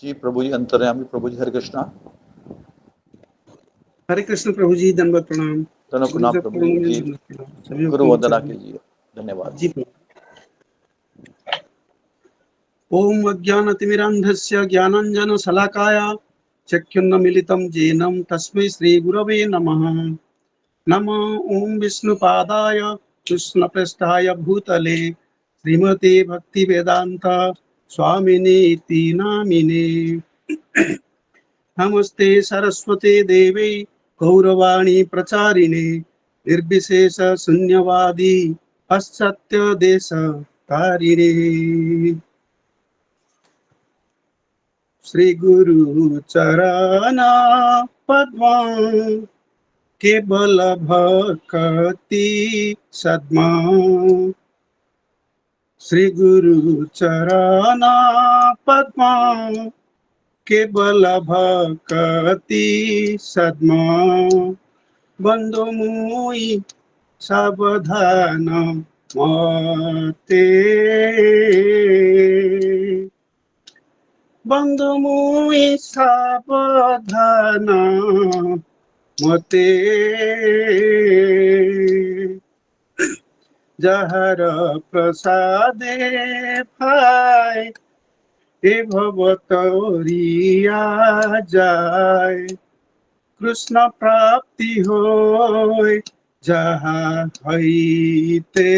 जी प्रभु जी, अंतर्यामी प्रभु जी, हरे कृष्णा। हरे कृष्ण प्रभु जी, दंडवत प्रणाम। दोनों प्रणाम प्रभु जी। जी सभी गुरु वंदना कीजिए, धन्यवाद। जी प्रभु। ओम अज्ञानतिमिरान्धस्य ज्ञानाञ्जनशलाकाय चक्षुन्नमिलितं येन तस्मै श्रीगुरवे नमः। नमो ओम विष्णुपादाय कृष्णप्रेष्ठाय भूतले श्रीमते भक्तिवेदांत स्वामिने इति नामिने। नमस्ते सरस्वते देवे गौरवाणी प्रचारिणे निर्विशेष शून्यवादी पाश्चात्य देश तारिणे। श्री गुरु चरणा पद्मा केवल भक्ति सद्मा। श्री गुरु चरणा पद्मा केवल भक्ति सद्मा। बंधु मुई सावधान मते। बंधु मुई सावधान मते। जहर प्रसादे भाई हे भवतरिया जाय। कृष्ण प्राप्ति होय जहाँ हईते।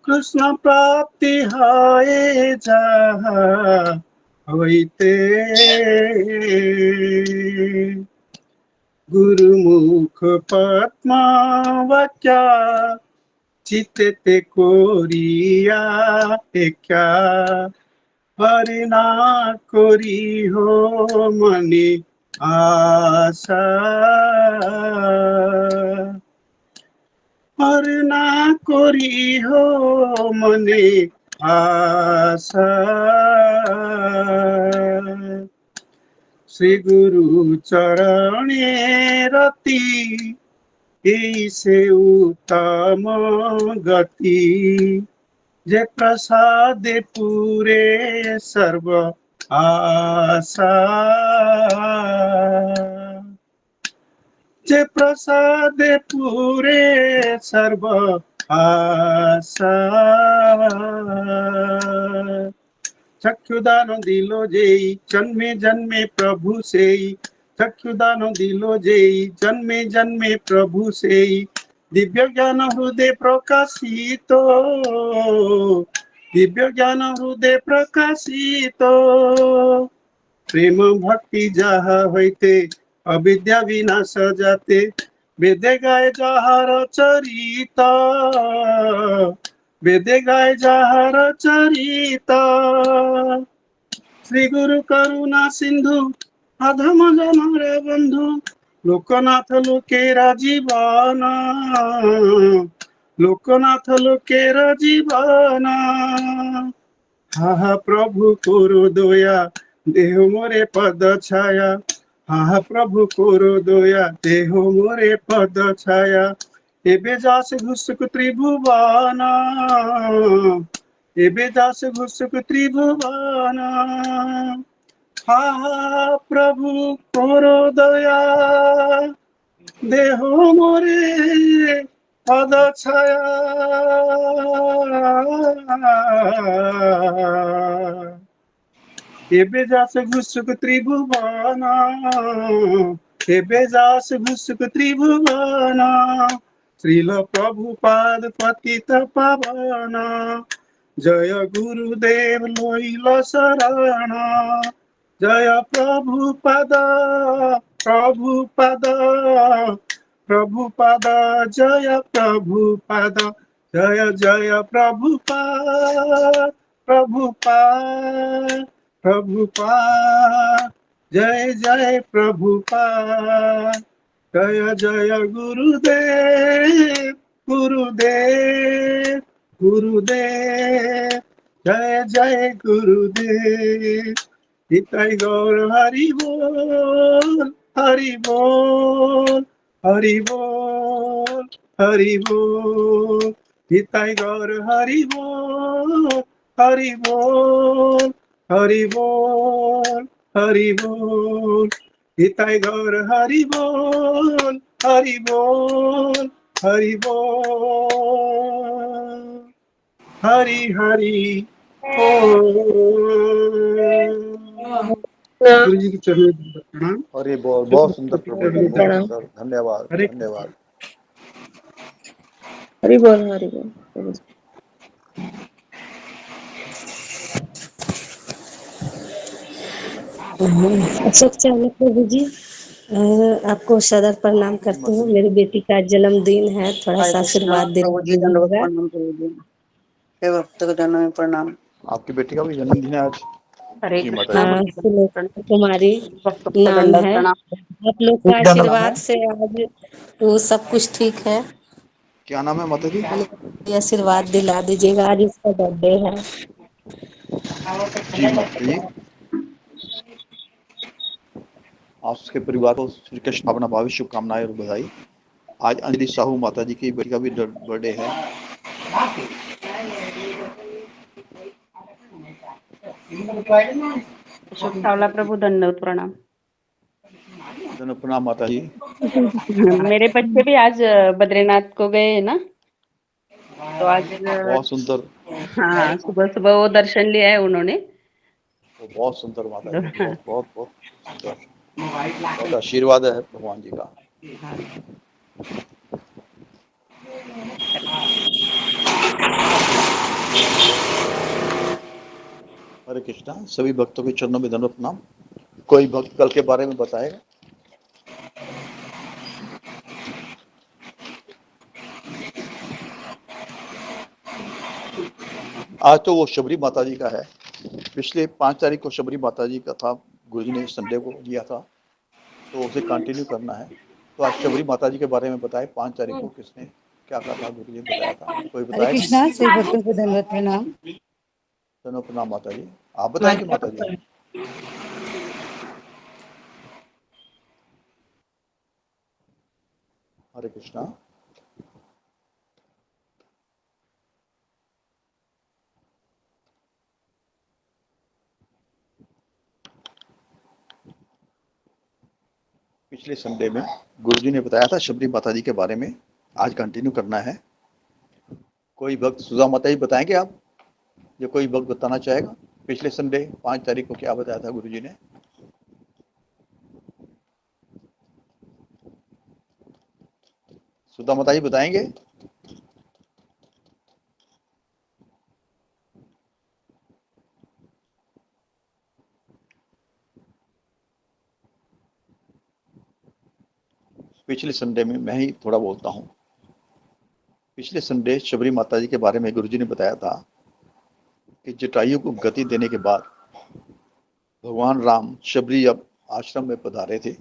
कृष्ण प्राप्ति है जहाँ हईते। गुरुमुख पद्मा वाक्या चित्ते कोरिया क्या। हरिना कोरी हो मनी आशा। हरिना कोरी हो मनी आशा। श्री गुरु चरणे रति से उत्तम गति। जे प्रसाद पूरे सर्व आशा। जे प्रसाद पूरे सर्व आशा। चक्षुदान दिलो जेई जन्मे जन्मे प्रभु सेई। चक्षुदान दिलो जेई जन्मे जन्मे प्रभु सेई। दिव्य ज्ञान हृदय प्रकाशित। दिव्य ज्ञान हृदय प्रकाशित। प्रेम भक्ति जहा होते अविद्या विनाश जाते। वेदे गाय जहार चरिता। वेदे गाय जहार चरिता। श्री गुरु करुणा सिंधु अधम जन रे बंधु। लोकनाथ लोकेरा जीवन। लोकनाथ लोकेरा जीवन। हा प्रभु कोरो दया देह मोरे पद छाया। हा प्रभु कोरो दया देह मोरे पद छाया। एबे जास घुसुक त्रिभुवन। एबे जास घुसुक त्रिभुवन। हा प्रभु कोरो दया देह मोरे पद छाया। एबे जास घुसुक त्रिभुवन। एबे जास घुसुक त्रिभुवन। श्रील प्रभुपाद पतित पावन। जय गुरुदेव लोइल शरण। जय प्रभुपाद प्रभुपाद प्रभुपाद। जय प्रभुपाद जय जय प्रभुपाद प्रभुपाद प्रभुपाद। जय जय प्रभुपाद। जय जय गुरुदेव गुरुदेव गुरुदेव। जय जय गुरुदेव। निताई गौर हरि बोल हरि बोल हरि बोल हरि बोल। निताई गौर हरि बोल हरि बोल हरि बोल हरि बोल हिताय गौर हरि बोल हरि बोल हरि बोल हरि हरि बोल। गुरु जी के चरणों में प्रणाम। अरे बहुत सुंदर प्रभु जी, बहुत प्रणाम। सुंदर, धन्यवाद हरे धन्यवाद। हरि बोल हरि बोल। अशोक चावला प्रभु जी, आपको सदर प्रणाम जी करती माता हूँ। जी, मेरी बेटी का जन्मदिन है, थोड़ा हरे सा कृष्णा आशीर्वाद दे प्रभु जी, दंडवत दीजिएगा। प्रणाम प्रभु जी। हे भक्त के चरणों में प्रणाम। आपकी बेटी का भी जन्मदिन है आज। हरे जी माता कृष्णा जी, हाँ, प्रभु जी, सुलोचना कुमारी भक्त को नाम दंडवत है। प्रणाम। आप लोग का क्या नाम है? आशीर्वाद से आज वो सब कुछ ठीक है। क्या नाम है माता जी? ये आशीर्वाद दिला दीजिएगा, आज उसका बर्थडे है। जी माता जी, आप उसके परिवार को श्री कृष्ण भावना भावी शुभकामनाएं और बधाई। आज अंजलि साहू माता जी की बेटी का भी बर्थडे है। अशोक चावला प्रभु, दंडवत प्रणाम। प्रणाम माता जी। मेरे बच्चे भी आज बद्रीनाथ को गए हैं ना, तो आज बहुत सुंदर, हाँ, सुबह सुबह वो दर्शन लिया है उन्होंने। वो बहुत सुंदर माता जी, बहुत बहुत बहुत सुंदर, बहुत आशीर्वाद है भगवान जी का। हाँ, हरे कृष्णा, सभी भक्तों के चरणों में धन्यवाद प्रणाम। कोई भक्त कल के बारे में बताएगा? आज तो वो शबरी माता जी का है। पिछले 5 तारीख को शबरी माता जी का था, गुरुजी ने संडे को दिया था, तो उसे कंटिन्यू करना है। तो आज शबरी माता जी के बारे में बताए 5 तारीख को किसने क्या कहा था, गुरुजी ने बताया था। कोई हरे बताएगा? कृष्णा, सभी भक्तों को धन्यवाद प्रणाम। चलो प्रणाम माता जी। आप बताएंगे माता जी? हरे कृष्णा। पिछले संडे में गुरुजी ने बताया था शबरी माता जी के बारे में, आज कंटिन्यू करना है। कोई भक्त सुधा माता जी बताएंगे आप, या कोई भक्त बताना चाहेगा पिछले संडे 5 तारीख को क्या बताया था गुरुजी ने? सुधा माता जी बताएंगे? पिछले संडे में मैं ही थोड़ा बोलता हूँ। पिछले संडे शबरी माता जी के बारे में गुरुजी ने बताया था कि जटायु को गति देने के बाद भगवान राम शबरी अब आश्रम में पधारे थे।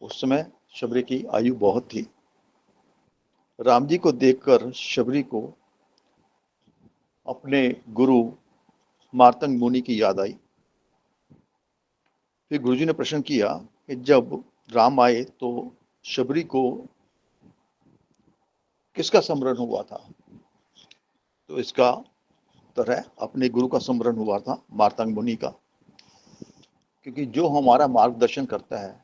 उस समय शबरी की आयु बहुत थी। राम जी को देखकर शबरी को अपने गुरु मार्तंग मुनि की याद आई। फिर गुरुजी ने प्रश्न किया कि जब राम आए तो शबरी को किसका स्मरण हुआ था? तो इसका उत्तर है, अपने गुरु का स्मरण हुआ था, मार्तंग मुनि का। क्योंकि जो हमारा मार्गदर्शन करता है,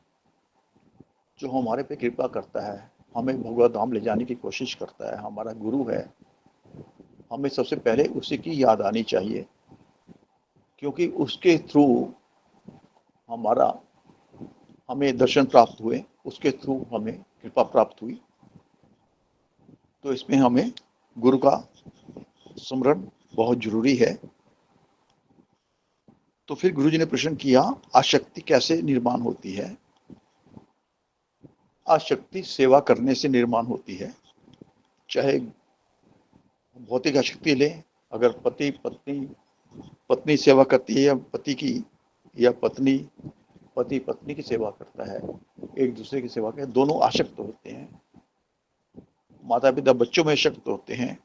जो हमारे पे कृपा करता है, हमें भगवत धाम ले जाने की कोशिश करता है, हमारा गुरु है, हमें सबसे पहले उसी की याद आनी चाहिए। क्योंकि उसके थ्रू हमारा हमें दर्शन प्राप्त हुए, उसके थ्रू हमें कृपा प्राप्त हुई। तो इसमें हमें गुरु का स्मरण बहुत जरूरी है। तो फिर गुरुजी ने प्रश्न किया, आसक्ति कैसे निर्माण होती है? आसक्ति सेवा करने से निर्माण होती है। चाहे भौतिक आसक्ति लें, अगर पति पत्नी सेवा करती है या पति की, या पत्नी पति पत्नी की सेवा करता है, एक दूसरे की सेवा करते, दोनों आसक्त होते हैं। माता पिता बच्चों में आसक्त होते हैं।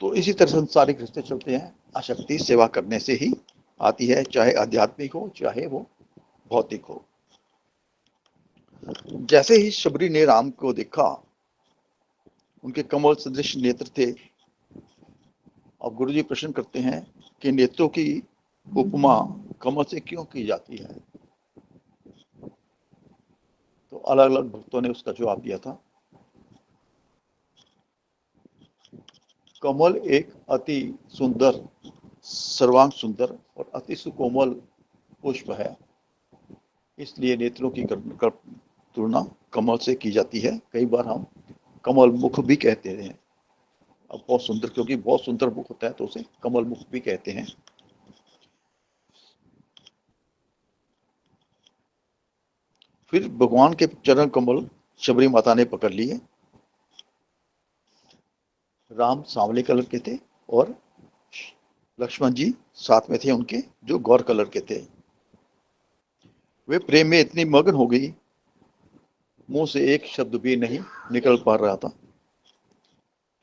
तो इसी तरह संसारिक रिश्ते चलते हैं, आसक्ति सेवा करने से ही आती है, चाहे आध्यात्मिक हो चाहे वो भौतिक हो। जैसे ही शबरी ने राम को देखा उनके कमल सदृश नेत्र थे। अब गुरु जी प्रश्न करते हैं कि नेत्रों की उपमा कमल से क्यों की जाती है। तो अलग अलग भक्तों ने उसका जवाब दिया था। कमल एक अति सुंदर, सर्वांग सुंदर और अति सुकोमल पुष्प है, इसलिए नेत्रों की तुलना कमल से की जाती है। कई बार हम कमल मुख भी कहते हैं। अब बहुत सुंदर, क्योंकि बहुत सुंदर मुख होता है तो उसे कमल मुख भी कहते हैं। फिर भगवान के चरण कमल शबरी माता ने पकड़ लिए। राम सांवले कलर के थे और लक्ष्मण जी साथ में थे उनके, जो गौर कलर के थे। वे प्रेम में इतनी मगन हो गई, मुंह से एक शब्द भी नहीं निकल पा रहा था।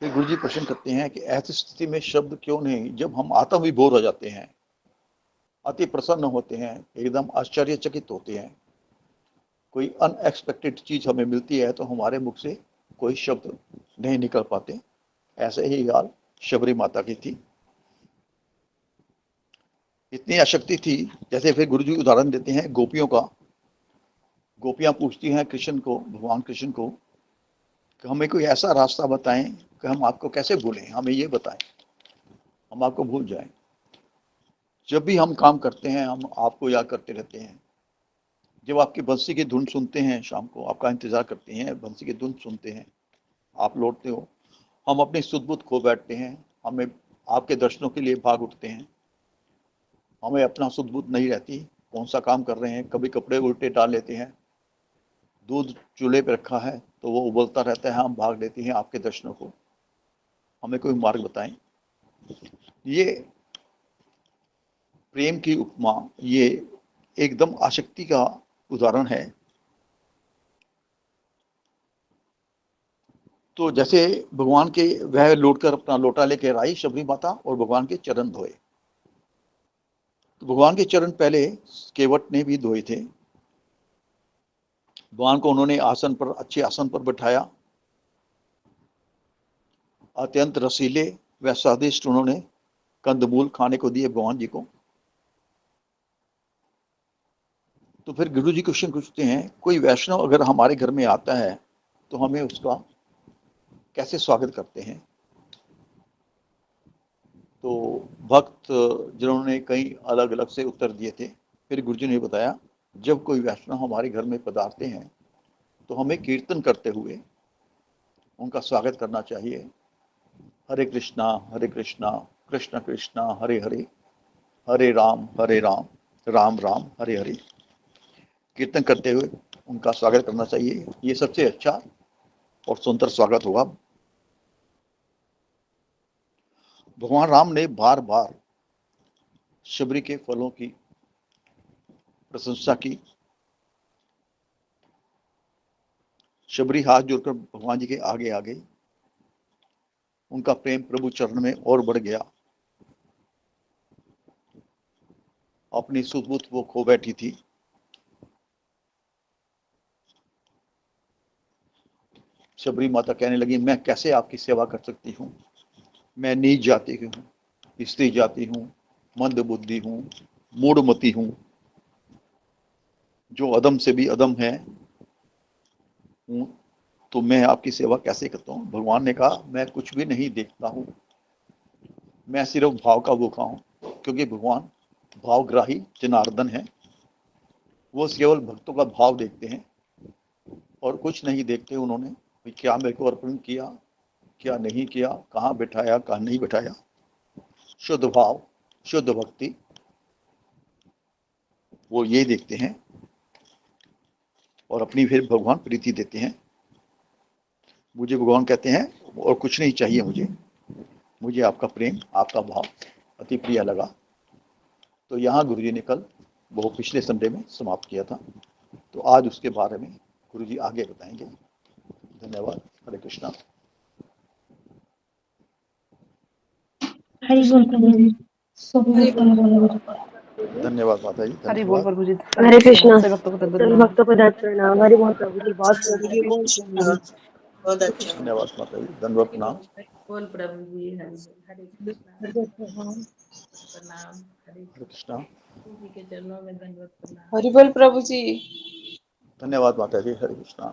फिर गुरु जी प्रश्न करते हैं कि ऐसी स्थिति में शब्द क्यों नहीं, जब हम आत्म विभोर हो जाते हैं, अति प्रसन्न होते हैं, एकदम आश्चर्यचकित होते हैं, कोई अनएक्सपेक्टेड चीज हमें मिलती है तो हमारे मुख से कोई शब्द नहीं निकल पाते। ऐसे ही हाल शबरी माता की थी। इतनी आसक्ति थी, जैसे फिर गुरु जी उदाहरण देते हैं गोपियों का। गोपियां पूछती हैं कृष्ण को, भगवान कृष्ण को, कि हमें कोई ऐसा रास्ता बताएं कि हम आपको कैसे भूलें, हमें ये बताएं, हम आपको भूल जाएं। जब भी हम काम करते हैं हम आपको याद करते रहते हैं। जब आपकी बंसी की धुन सुनते हैं, शाम को आपका इंतजार करते हैं, बंसी की धुन सुनते हैं, आप लौटते हो, हम अपनी सुध बुध खो बैठते हैं, हमें आपके दर्शनों के लिए भाग उठते हैं, हमें अपना सुध बुध नहीं रहती, कौन सा काम कर रहे हैं, कभी कपड़े उल्टे डाल लेते हैं, दूध चूल्हे पे रखा है तो वो उबलता रहता है, हम भाग लेते हैं आपके दर्शनों को, हमें कोई मार्ग बताएं। ये प्रेम की उपमा, ये एकदम आसक्ति का उदाहरण है। तो जैसे भगवान के, वह लौटकर अपना लोटा लेकर आई शबरी माता और भगवान के चरण धोए। तो भगवान के चरण पहले केवट ने भी धोए थे। भगवान को उन्होंने आसन पर, अच्छे आसन पर बैठाया। अत्यंत रसीले व स्वादिष्ट उन्होंने कंदमूल खाने को दिए भगवान जी को। तो फिर गुरु जी क्वेश्चन पूछते हैं, कोई वैष्णव अगर हमारे घर में आता है तो हमें उसका कैसे स्वागत करते हैं। तो भक्त जिन्होंने कई अलग अलग से उत्तर दिए थे, फिर गुरु जी ने बताया, जब कोई वैष्णव हमारे घर में पधारते हैं तो हमें कीर्तन करते हुए उनका स्वागत करना चाहिए। हरे कृष्णा कृष्ण कृष्णा हरे हरे, हरे राम राम राम हरे हरे, कीर्तन करते हुए उनका स्वागत करना चाहिए। ये सबसे अच्छा और सुंदर स्वागत होगा। भगवान राम ने बार बार शबरी के फलों की प्रशंसा की। शबरी हाथ जोड़कर भगवान जी के आगे आ गई। उनका प्रेम प्रभु चरण में और बढ़ गया। अपनी सुध-बुध वो खो बैठी थी। शबरी माता कहने लगी, मैं कैसे आपकी सेवा कर सकती हूँ, मैं नीच जाति की हूँ, स्त्री जाति हूँ, मंद बुद्धि हूँ, मूढ़मती हूँ, जो अदम से भी अदम है हूँ, तो मैं आपकी सेवा कैसे करता हूँ। भगवान ने कहा, मैं कुछ भी नहीं देखता हूँ, मैं सिर्फ भाव का भूखा हूँ, क्योंकि भगवान भावग्राही जनार्दन है। वो केवल भक्तों का भाव देखते हैं और कुछ नहीं देखते उन्होंने क्या मेरे को अर्पण किया, क्या नहीं किया, कहाँ बिठाया, कहाँ नहीं बिठाया। शुद्ध भाव, शुद्ध भक्ति, वो ये देखते हैं और अपनी फिर भगवान प्रीति देते हैं। मुझे भगवान कहते हैं और कुछ नहीं चाहिए, मुझे आपका प्रेम, आपका भाव अति प्रिय लगा। तो यहाँ गुरुजी ने कल वो पिछले संडे में समाप्त किया था, तो आज उसके बारे में गुरुजी आगे बताएंगे। धन्यवाद। हरे कृष्णा। धन्यवाद माता जी, हरि बोल धन्यवाद। प्रभु जी। हरे कृष्णा। सब भक्तों को सभी भक्तों को दत्त प्रणाम। हरि बोल प्रभु जी, बहुत हरि बोल प्रभु जी। बहुत अच्छा। धन्यवाद माता जी, धन्यवाद प्रणाम। बोल प्रभु जी, हरे कृष्णा प्रणाम, हरे कृष्णा। प्रभु जी के चरणों में दंडवत प्रणाम। हरि बोल प्रभु जी। धन्यवाद माता जी, हरे कृष्णा।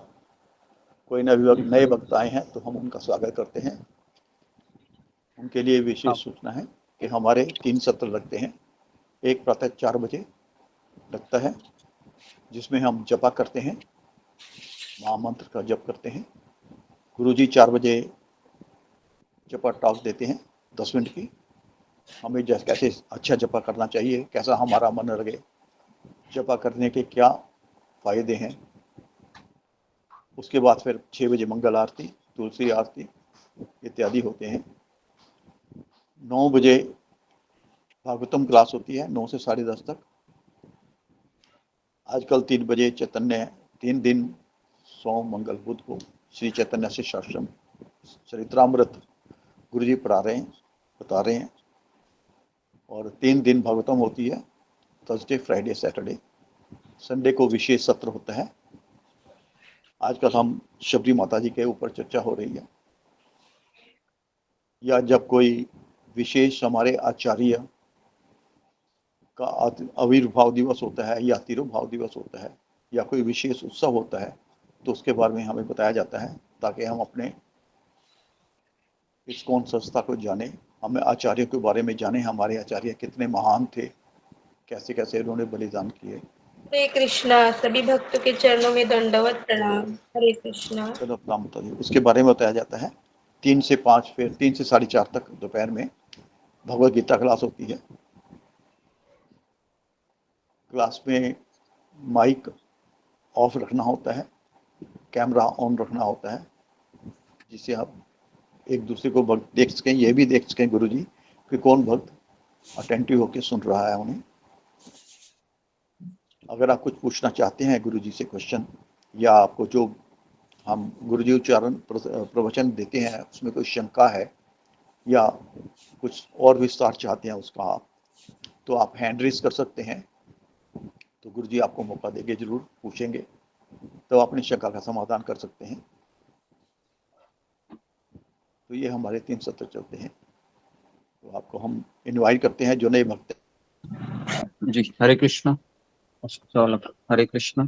कोई नए भक्त आए हैं तो हम उनका स्वागत करते हैं। उनके लिए विशेष सूचना है कि हमारे 3 सत्र लगते हैं। एक प्रातः 4 बजे लगता है, जिसमें हम जपा करते हैं, महामंत्र का जप करते हैं। गुरुजी 4 बजे जपा टॉक देते हैं 10 मिनट की, हमें कैसे अच्छा जपा करना चाहिए, कैसा हमारा मन लगे, जपा करने के क्या फायदे हैं। उसके बाद फिर 6 बजे मंगल आरती, तुलसी आरती इत्यादि होते हैं। 9 बजे भागवतम क्लास होती है, 9 से 10:30 तक। आजकल 3 बजे चैतन्य 3 दिन सोम मंगल बुध को श्री चैतन्य शिष्याश्रम चरित्रामृत गुरुजी पढ़ा रहे हैं, बता रहे हैं। और 3 दिन भागवतम होती है, थर्सडे फ्राइडे सैटरडे। संडे को विशेष सत्र होता है। आजकल हम शबरी माता जी के ऊपर चर्चा हो रही है, या जब कोई विशेष हमारे आचार्य का आविर्भाव दिवस होता है या तिरुभाव दिवस होता है या कोई विशेष उत्सव होता है, तो उसके बारे में हमें बताया जाता है, ताकि हम अपने इस्कॉन संस्था को जाने, हमें आचार्यों के बारे में जाने, हमारे आचार्य कितने महान थे, कैसे कैसे उन्होंने बलिदान किए। हरे कृष्णा, सभी भक्तों के चरणों में दंडवत प्रणाम। हरे कृष्णा। उसके बारे में बताया जाता है। 3 से 5, फिर 3 से 4:30 तक दोपहर में भगवत गीता क्लास होती है। क्लास में माइक ऑफ रखना होता है, कैमरा ऑन रखना होता है, जिससे आप एक दूसरे को भक्त देख सकें, ये भी देख सकें गुरुजी कि कौन भक्त अटेंटिव होकर सुन रहा है उन्हें। अगर आप कुछ पूछना चाहते हैं गुरुजी से क्वेश्चन, या आपको जो हम गुरुजी उच्चारण प्रवचन देते हैं उसमें कोई शंका है या कुछ और विस्तार चाहते हैं उसका आप, तो आप हैंड रेस कर सकते हैं, तो गुरुजी आपको मौका देंगे, जरूर पूछेंगे, तो अपनी शंका का समाधान कर सकते हैं। तो ये हमारे 3 सत्र चलते हैं। तो आपको हम इनवाइट करते हैं जो नए भक्त जी। हरे कृष्णा। हरे कृष्णा,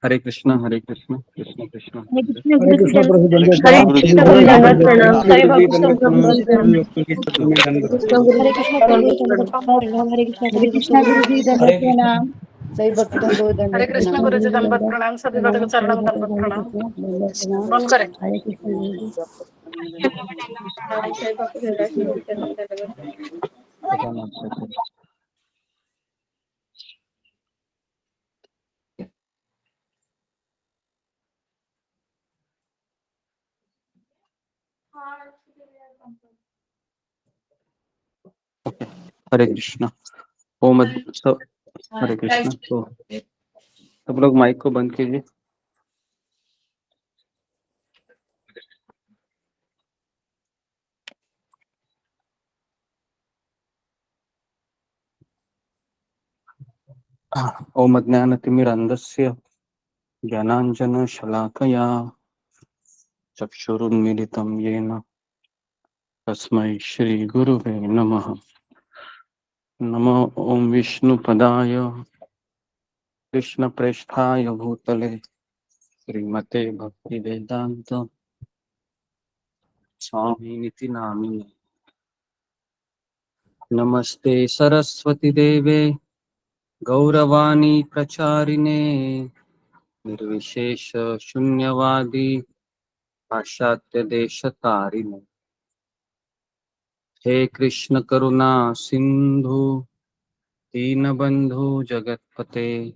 हरे कृष्णा, हरे कृष्णा, कृष्ण कृष्ण हरे कृष्ण प्रभु हरे दंडवत कृष्णा प्रणाम। गुरु जी, सभी प्रभु भक्तों दंडवत को प्रणाम, सभी सारे गुरुजी भक्तों को दंडवत प्रणाम। दंडवत प्रणाम। सभी भक्तों के चरणों में हरे दंडवत कृष्ण गुरु हरे जी, कृष्णा प्रभु प्रभु दंडवत प्रणाम, हरे कृष्ण हरे कृष्ण कृष्णा गुरु गुरु जी, जी, दंडवत प्रणाम। सभी भक्तों को हरे दंडवत कृष्ण प्रणाम। गुरु जी, गुरु जी दंडवत दंडवत प्रणाम। सभी भक्तों प्रणाम, के सारे चरणों में भक्तों दंडवत को प्रणाम। दंडवत प्रणाम। बंद करें। हरे कृष्ण गुरु जी। हरे कृष्णा। ओम सब। हरे कृष्णा। तो सब लोग माइक को बंद कीजिए। ओम ज्ञानतिमिरन्धस्य ज्ञानाञ्जनशलाकया चक्षुरुन्मीलितं येन तस्मै श्रीगुरुवे नमः। नमो ओम विष्णुपदाय कृष्णप्रेष्ठाय भूतले श्रीमते भक्तिवेदान्त स्वामिनिति नामिने। नमस्ते सरस्वती देवे गौरवाणी प्रचारिणे निर्विशेष शून्यवादी पाश्चात्य देशतारिणे। हे कृष्ण करुणा सिंधु दीनबंधु जगतपते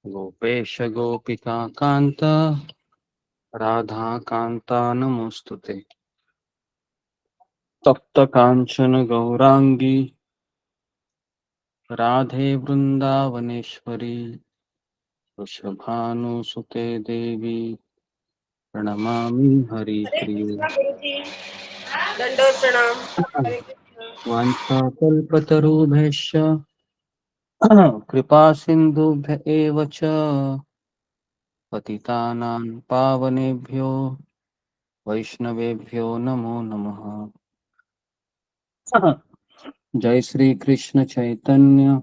गोपेश गोपिका कांत राधा कांता नमोस्तुते। तप्त कांचन गौरांगी राधे वृंदावनेश्वरी वृषभानुसुते देवी प्रणमामि हरे हरिप्रिये। कृष्णा गुरु जी, दंडवत प्रणाम। हरे कृष्णा। वाञ्छाकल्पतरुभ्यश्च कृपा सिन्धुभ्य एव च पतितानां पावनेभ्यो वैष्णवेभ्यो नमो नमः। जय श्री कृष्ण चैतन्य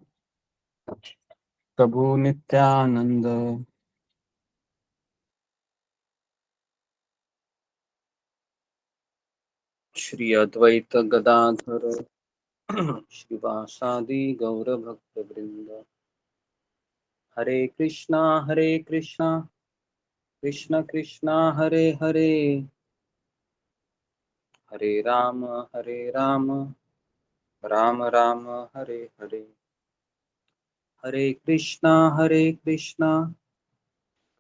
प्रभु नित्यानंद, श्री अद्वैत गदाधर श्रीवासादि गौर भक्त वृंद। हरे कृष्णा कृष्ण कृष्णा हरे हरे, हरे राम राम राम हरे हरे। हरे कृष्णा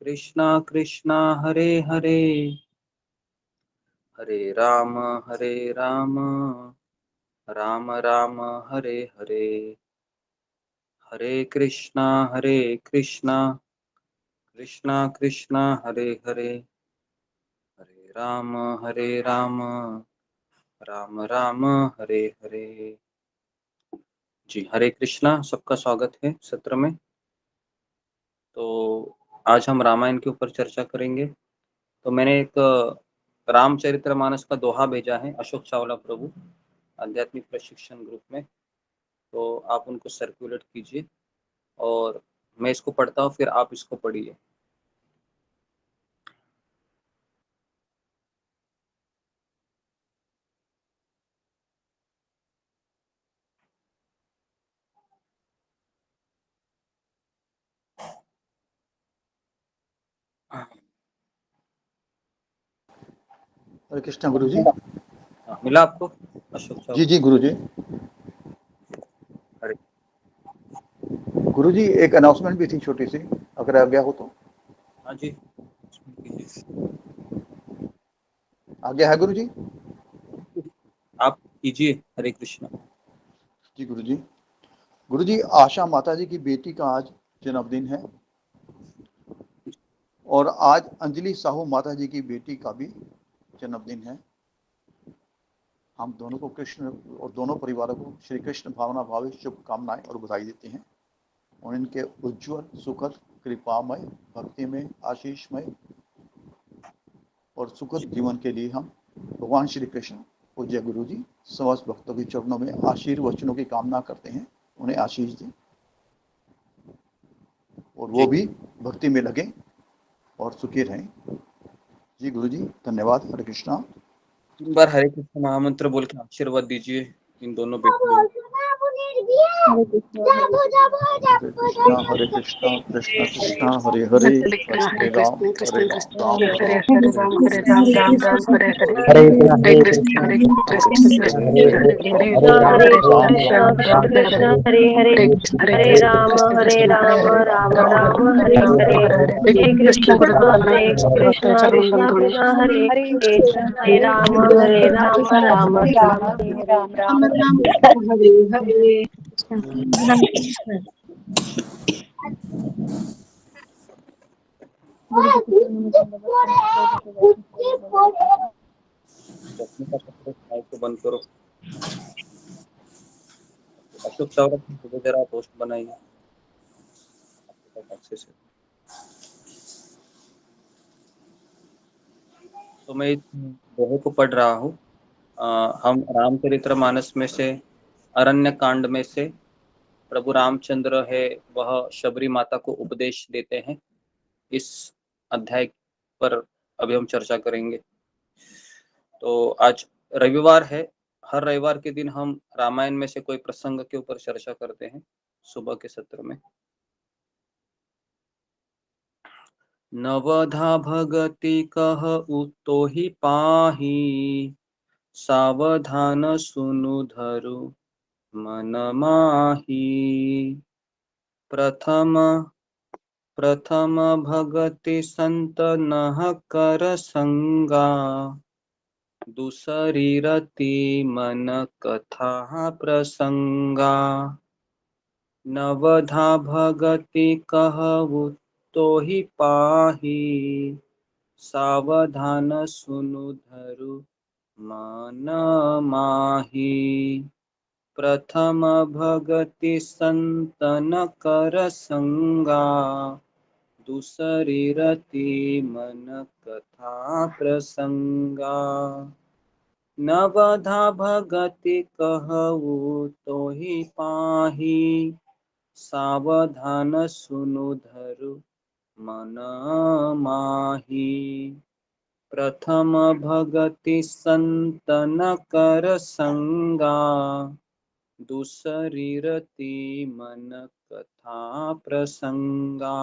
कृष्णा कृष्णा हरे हरे, हरे राम राम राम हरे हरे। हरे कृष्णा कृष्णा कृष्णा हरे हरे, हरे राम राम राम हरे हरे। जी हरे कृष्णा, सबका स्वागत है सत्र में। तो आज हम रामायण के ऊपर चर्चा करेंगे। तो मैंने एक रामचरितमानस का दोहा भेजा है अशोक चावला प्रभु आध्यात्मिक प्रशिक्षण ग्रुप में, तो आप उनको सर्कुलेट कीजिए और मैं इसको पढ़ता हूँ, फिर आप इसको पढ़िए। हरे कृष्णा गुरु जी। मिला आपको अशोक चावला? जी जी गुरु जी। हरे गुरु जी एक अनाउंसमेंट भी थी छोटी सी, अगर आज्ञा हो तो। हाँ जी, आज्ञा है गुरु जी? आप कीजिए। हरे कृष्णा। जी गुरु जी। गुरु जी, आशा माता जी की बेटी का आज जन्मदिन है और आज अंजलि साहू माता जी की बेटी का भी जन्मदिन है। हम दोनों को कृष्ण और दोनों परिवारों को श्री कृष्ण भावना भावी शुभकामनाएं और बधाई देते हैं और इनके उज्जवल सुखद कृपामय भक्तिमय आशीषमय और सुखद जीवन के लिए हम भगवान श्री कृष्ण पूज्य गुरु जी समस्त भक्तों के चरणों में आशीर्वचनों की कामना करते हैं, उन्हें आशीष दें और वो भी भक्ति में लगे और सुखी रहें। जी गुरु जी धन्यवाद। हरे कृष्णा। 3 बार हरे कृष्ण महामंत्र बोल के आशीर्वाद दीजिए इन दोनों बेटियों को। हरे कृष्णा कृष्ण कृष्ण हरे हरे, हरे राम राम हरे राम हरे हरे राम हरे। हरे राम राम राम हरे हरे। हरे हरे कृष्ण कृष्ण हरे कृष्ण कृष्ण कृष्ण हरे हरे हरे हरे राम राम राम राम राम राम हरे हरे। हरे हरे हरे हरे कृष्ण कृष्ण कृष्ण हरे हरे राम राम हरे राम राम हरे हरे। कृष्ण गुरु प्रणाम समस्त भक्त चरण बंधुओं। हरे राम राम राम राम हरे हरे। अपने का पकड़ो, माइक को बंद करो। अशोक चावला जरा पोस्ट बनाइए अच्छे से। तो मैं इस दोहे को पढ़ रहा हूँ। हम रामचरितमानस में से अरण्य कांड में से प्रभु रामचंद्र है वह शबरी माता को उपदेश देते हैं, इस अध्याय पर अभी हम चर्चा करेंगे। तो आज रविवार है, हर रविवार के दिन हम रामायण में से कोई प्रसंग के ऊपर चर्चा करते हैं सुबह के सत्र में। नवधा भगति कह उतो ही पाही, सावधान सुनु धरु मन माही। प्रथम भगति संत नह कर संगा, दूसरी रति मन कथा प्रसंगा। नवधा भगति कहु तो ही पाही, सावधान सुनु धरु मन माही। प्रथम भगति संतन कर संगा, दूसरी रति मन कथा प्रसंगा। नवधा भगति कहू तो ही पाही, सावधान सुनु धरु मन माही। प्रथम भगति संतन कर संगा, दूसरी रति मन कथा प्रसंगा।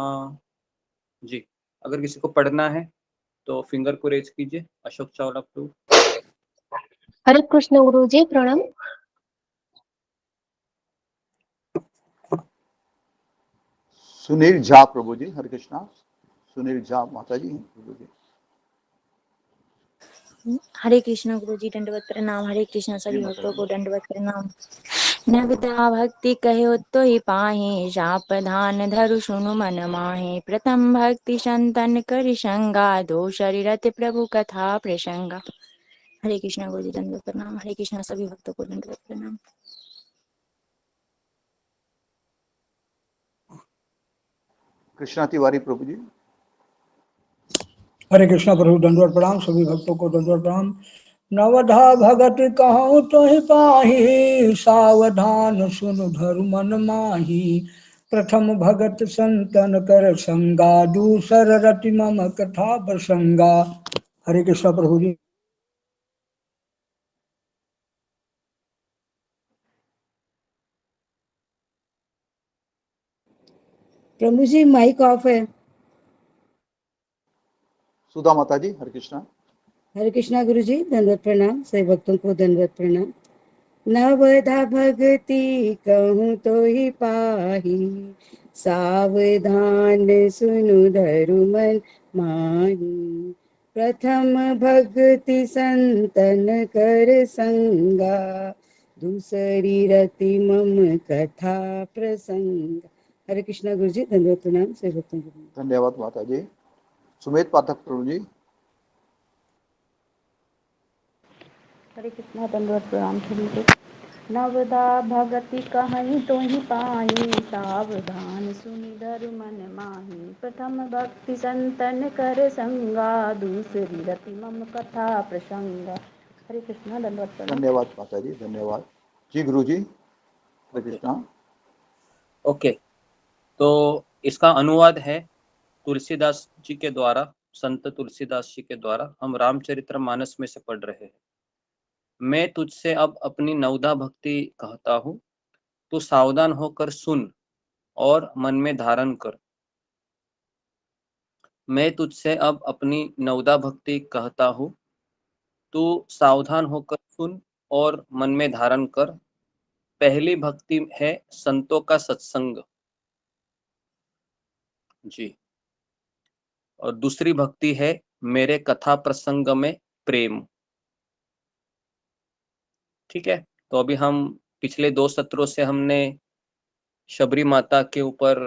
जी, अगर किसी को पढ़ना है तो फिंगर को रेज कीजिए। अशोक चावला प्रभु। हरे कृष्ण गुरु जी, प्रणाम। सुनील झा प्रभु जी, हरे कृष्णा। सुनील झा माता जी हैं प्रभु जी। हरे कृष्ण गुरु जी, दंडवत प्रणाम। हरे कृष्ण सभी भक्तों को दंडवत प्रणाम। नवदा भक्ति कहो तो ही पाहे, सावधान धरु सुनु मन माहे। प्रथम भक्ति संतन कर संगा, दो शरीरत प्रभु कथा प्रसंगा। हरे कृष्ण गुरु जी, दंडवत प्रणाम। हरे कृष्ण सभी भक्तों को दंडवत प्रणाम। कृष्णा तिवारी प्रभु जी। हरे कृष्णा प्रभु, दंडवत प्रणाम। सभी भक्तों को दंडवत प्रणाम। नवधा भगत कहूँ तो ही पाही, सावधान सुनु धरु मन माही। प्रथम भगत संतन कर संगा, दूसर रति मम कथा प्रसंगा। हरे कृष्णा प्रभु जी। प्रभु जी माइक ऑफ है। सुधा माता जी, हरे कृष्णा। हरे कृष्णा गुरु जी, दंडवत प्रणाम। सभी भक्तों को दंडवत प्रणाम। नवधा भगति कहूँ तो ही पाही, सावधान सुनु धरु मन माही। प्रथम भक्ति संतन कर संगा, दूसरी रति मम कथा प्रसंग। हरे कृष्णा गुरु जी, धन्यवाद प्रणाम। सभी भक्तों को धन्यवाद माता जी। सुमेध पाठक प्रभु जी। हरे कृष्णा, दंडवत प्रणाम सभी को। नवदा भगति कहीं तो ही पाही, सावधान सुनि धरु मन माही। प्रथम भक्ति संतन कर संगा, दूसरी रति मम कथा प्रसंगा। हरे कृष्णा, दंडवत प्रणाम। धन्यवाद माता जी, धन्यवाद जी। गुरु जी, हरे कृष्णा। ओके, तो इसका अनुवाद है तुलसीदास जी के द्वारा, संत तुलसीदास जी के द्वारा। हम रामचरितमानस में से पढ़ रहे हैं। मैं तुझसे अब अपनी नवदा भक्ति कहता हूँ, तू सावधान होकर सुन और मन में धारण कर। मैं तुझसे अब अपनी नवदा भक्ति कहता हूँ, तू सावधान होकर सुन और मन में धारण कर। पहली भक्ति है संतों का सत्संग जी, और दूसरी भक्ति है मेरे कथा प्रसंग में प्रेम। ठीक है, तो अभी हम पिछले 2 सत्रों से हमने शबरी माता के ऊपर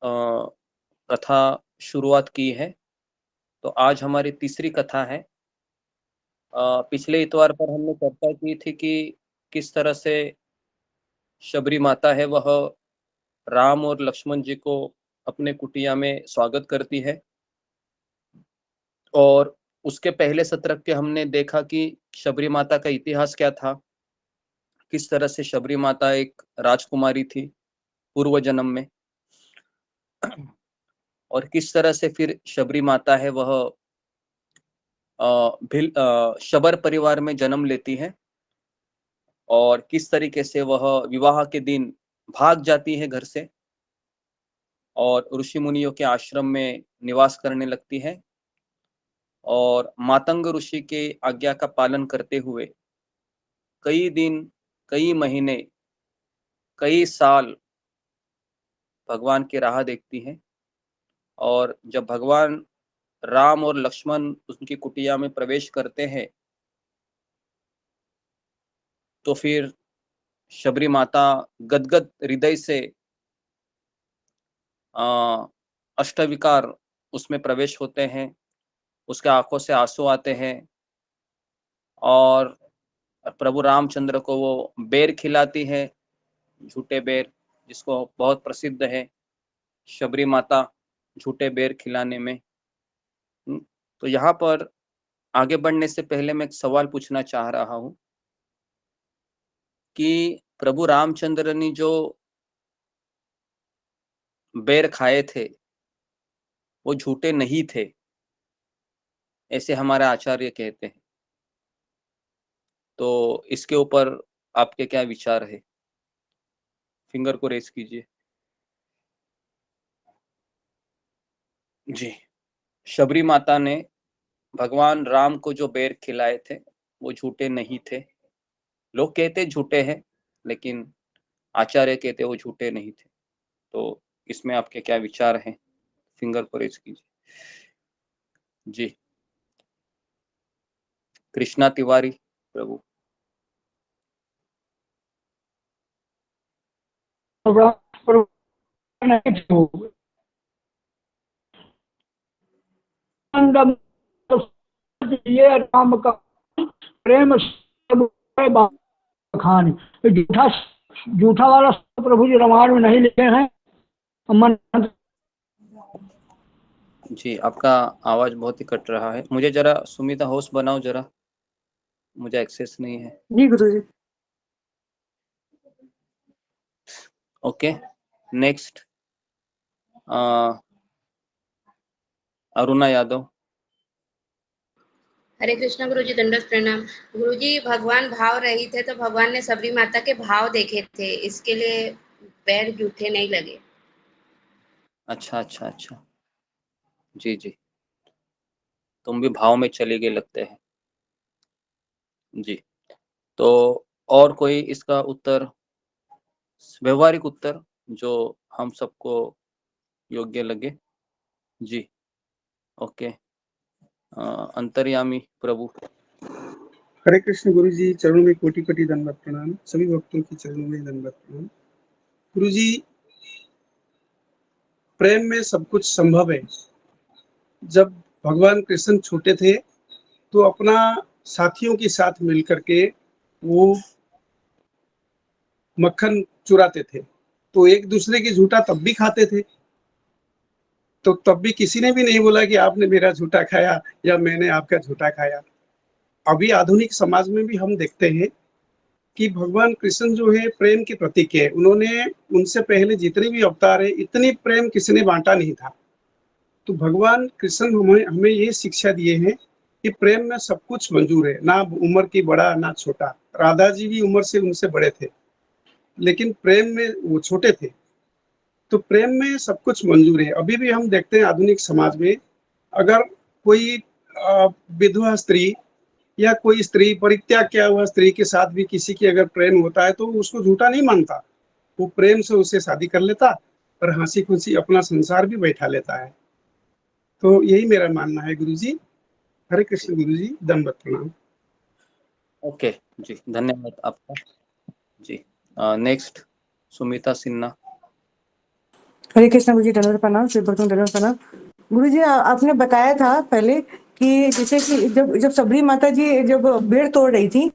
कथा शुरुआत की है। तो आज हमारी तीसरी कथा है। पिछले इतवार पर हमने चर्चा की थी कि किस तरह से शबरी माता है वह राम और लक्ष्मण जी को अपने कुटिया में स्वागत करती है। और उसके पहले सत्र के हमने देखा कि शबरी माता का इतिहास क्या था, किस तरह से शबरी माता एक राजकुमारी थी पूर्व जन्म में, और किस तरह से फिर शबरी माता है वह शबर परिवार में जन्म लेती है, और किस तरीके से वह विवाह के दिन भाग जाती है घर से और ऋषि मुनियों के आश्रम में निवास करने लगती है। और मातंग ऋषि के आज्ञा का पालन करते हुए कई दिन, कई महीने, कई साल भगवान की राह देखती है। और जब भगवान राम और लक्ष्मण उनकी कुटिया में प्रवेश करते हैं तो फिर शबरी माता गदगद हृदय से अष्टविकार उसमें प्रवेश होते हैं, उसके आंखों से आंसू आते हैं, और प्रभु रामचंद्र को वो बेर खिलाती है, झूठे बेर, जिसको बहुत प्रसिद्ध है शबरी माता। झूठे बेर खिलाने में। तो यहाँ पर आगे बढ़ने से पहले मैं एक सवाल पूछना चाह रहा हूं कि प्रभु रामचंद्र ने जो बेर खाए थे वो झूठे नहीं थे, ऐसे हमारे आचार्य कहते हैं। तो इसके ऊपर आपके क्या विचार है? फिंगर को रेस कीजिए। जी, शबरी माता ने भगवान राम को जो बेर खिलाए थे वो झूठे नहीं थे। लोग कहते झूठे हैं, लेकिन आचार्य कहते वो झूठे नहीं थे। तो इसमें आपके क्या विचार हैं? फिंगर को रेस कीजिए। जी, कृष्णा तिवारी प्रभु। ये राम का प्रेम खान, झूठा झूठा वाला प्रभु जी रामायण में नहीं लिखे हैं। जी, आपका आवाज बहुत ही कट रहा है। मुझे जरा सुमिता होस्ट बनाओ जरा, मुझे एक्सेस नहीं है। जी गुरुजी। Okay, next Aruna Yadav. हरे कृष्ण गुरुजी, दंडवत प्रणाम। गुरुजी, भगवान भाव रहित थे तो भगवान ने सबरी माता के भाव देखे थे, इसके लिए पैर झूठे नहीं लगे। अच्छा अच्छा अच्छा, जी जी, तुम भी भाव में चले गए लगते हैं। जी, तो और कोई इसका उत्तर, व्यवहारिक उत्तर जो हम सबको योग्य लगे? जी, ओके, अंतर्यामी प्रभु। हरे कृष्ण गुरु जी, चरणों में कोटि कोटि दंडवत प्रणाम। सभी भक्तों की चरणों में दंडवत प्रणाम। गुरु जी, प्रेम में सब कुछ संभव है। जब भगवान कृष्ण छोटे थे तो अपना साथियों के साथ मिलकर के वो मक्खन चुराते थे, तो एक दूसरे की झूठा तब भी खाते थे। तो तब भी किसी ने भी नहीं बोला कि आपने मेरा झूठा खाया या मैंने आपका झूठा खाया। अभी आधुनिक समाज में भी हम देखते हैं कि भगवान कृष्ण जो है प्रेम के प्रतीक है। उन्होंने उनसे पहले जितने भी अवतार है, इतनी प्रेम किसी ने बांटा नहीं था। तो भगवान कृष्ण हमें ये शिक्षा दिए हैं कि प्रेम में सब कुछ मंजूर है, ना उम्र की बड़ा ना छोटा। राधा जी भी उम्र से उनसे बड़े थे, लेकिन प्रेम में वो छोटे थे। तो प्रेम में सब कुछ मंजूर है। अभी भी हम देखते हैं आधुनिक समाज में, अगर कोई विधवा स्त्री या कोई स्त्री, परित्याग किया हुआ स्त्री के साथ भी किसी की अगर प्रेम होता है तो उसको झूठा नहीं मानता, वो प्रेम से उससे शादी कर लेता और हंसी खुशी अपना संसार भी बैठा लेता है। तो यही मेरा मानना है गुरुजी। हरे कृष्ण गुरुजी, दंडवत प्रणाम। ओके जी, धन्यवाद आपका। जी, नेक्स्ट सुमिता सिन्हा। हरे कृष्ण गुरुजी, दंडवत प्रणाम। शिव भक्तों दंडवत प्रणाम। गुरुजी, आपने बताया था पहले कि जैसे कि जब जब सबरी माता जी जब बेड़ तोड़ रही थी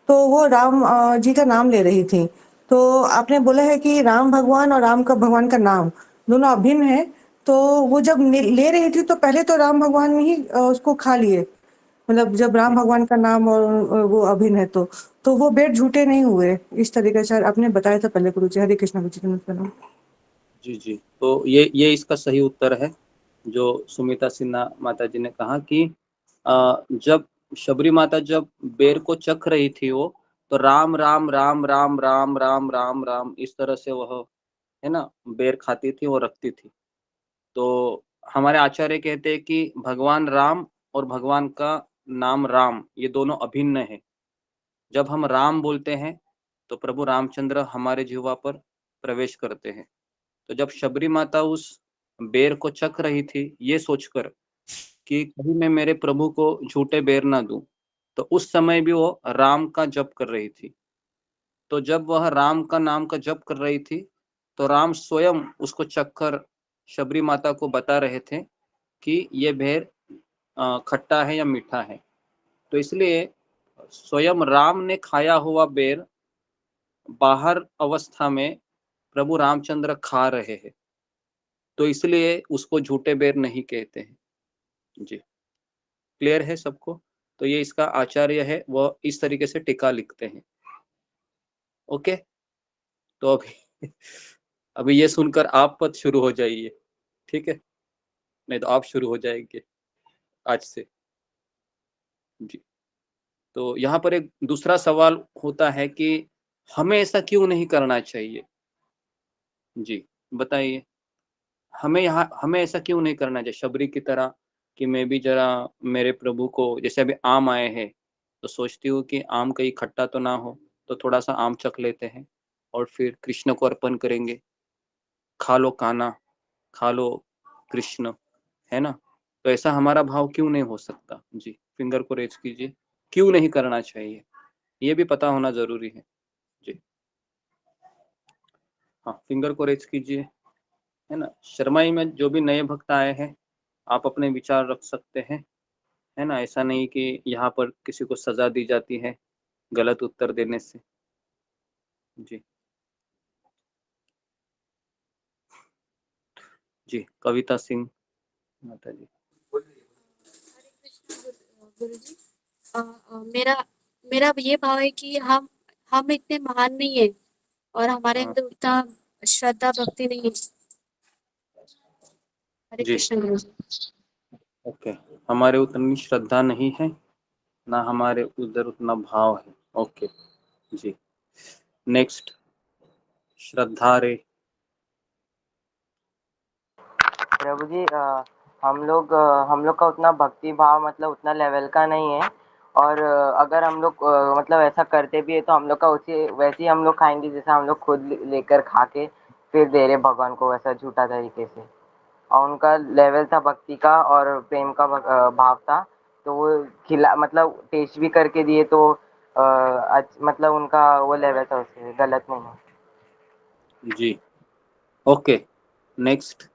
तो वो राम जी का नाम ले रही थी, तो आपने बोला है कि राम भगवान और राम का भगवान का नाम दोनों अभिन्न है। तो वो जब ले रही थी तो पहले तो राम भगवान ने ही उसको खा लिए, मतलब जब राम भगवान का नाम और वो अभिन्न है तो वो बेड़ झूठे नहीं हुए, इस तरीके से आपने बताया था पहले गुरुजी। हरे कृष्ण गुरुजी, दंडवत प्रणाम। जी जी, तो ये इसका सही उत्तर है जो सुमिता सिन्हा माता जी ने कहा कि जब शबरी माता जब बेर को चख रही थी वो, तो राम राम राम राम राम राम राम राम इस तरह से वह है ना बेर खाती थी और रखती थी। तो हमारे आचार्य कहते हैं कि भगवान राम और भगवान का नाम राम ये दोनों अभिन्न है। जब हम राम बोलते हैं तो प्रभु रामचंद्र हमारे जीवा पर प्रवेश करते हैं। तो जब शबरी माता उस बेर को चख रही थी ये सोचकर कि कहीं मैं मेरे प्रभु को झूठे बेर ना दूं, तो उस समय भी वो राम का जप कर रही थी। तो जब वह राम का नाम का जप कर रही थी तो राम स्वयं उसको चखकर शबरी माता को बता रहे थे कि ये बेर खट्टा है या मीठा है। तो इसलिए स्वयं राम ने खाया हुआ बेर बाहर अवस्था में प्रभु रामचंद्र खा रहे हैं। तो इसलिए उसको झूठे बेर नहीं कहते हैं। जी, क्लियर है सबको? तो ये इसका आचार्य है, वह इस तरीके से टीका लिखते हैं। ओके, तो अभी अभी ये सुनकर आप पद शुरू हो जाइए, ठीक है? नहीं तो आप शुरू हो जाएंगे आज से। जी, तो यहाँ पर एक दूसरा सवाल होता है कि हमें ऐसा क्यों नहीं करना चाहिए? जी, बताइए। हमें ऐसा क्यों नहीं करना चाहिए शबरी की तरह, कि मैं भी जरा मेरे प्रभु को, जैसे अभी आम आए हैं तो सोचती हूँ कि आम कहीं खट्टा तो ना हो, तो थोड़ा सा आम चख लेते हैं और फिर कृष्ण को अर्पण करेंगे। खा लो कान्हा, खा लो कृष्ण, है ना? तो ऐसा हमारा भाव क्यों नहीं हो सकता? जी, फिंगर को रेज कीजिए, क्यों नहीं करना चाहिए, ये भी पता होना जरूरी है। जी हाँ, फिंगर को रेज कीजिए, है ना? शर्माई में जो भी नए भक्त आए हैं, आप अपने विचार रख सकते हैं, है ना? ऐसा नहीं कि यहाँ पर किसी को सजा दी जाती है गलत उत्तर देने से। जी जी, कविता सिंह माता जी। गुरुजी, मेरा मेरा ये भाव है कि हम इतने महान नहीं है और हमारे हाँ, अंदर उतना श्रद्धा भक्ति नहीं है। हरे जी कृष्ण गुरुजी। ओके, हमारे उतनी श्रद्धा नहीं है, ना हमारे उधर उतना भाव है। ओके जी, नेक्स्ट श्रद्धा रे। प्रभु जी हम लोग का उतना भक्ति भाव मतलब उतना लेवल का नहीं है। और अगर हम लोग मतलब ऐसा करते भी है तो हम लोग का उसी वैसे ही हम लोग खाएंगे जैसा हम लोग खुद लेकर खा के फिर दे रहे भगवान को, वैसा झूठा तरीके से। और उनका लेवल था भक्ति का और प्रेम का भाव था, तो वो खिला मतलब टेस्ट भी करके दिए तो मतलब उनका वो लेवल था, उससे गलत नहीं है। जी ओके, नेक्स्ट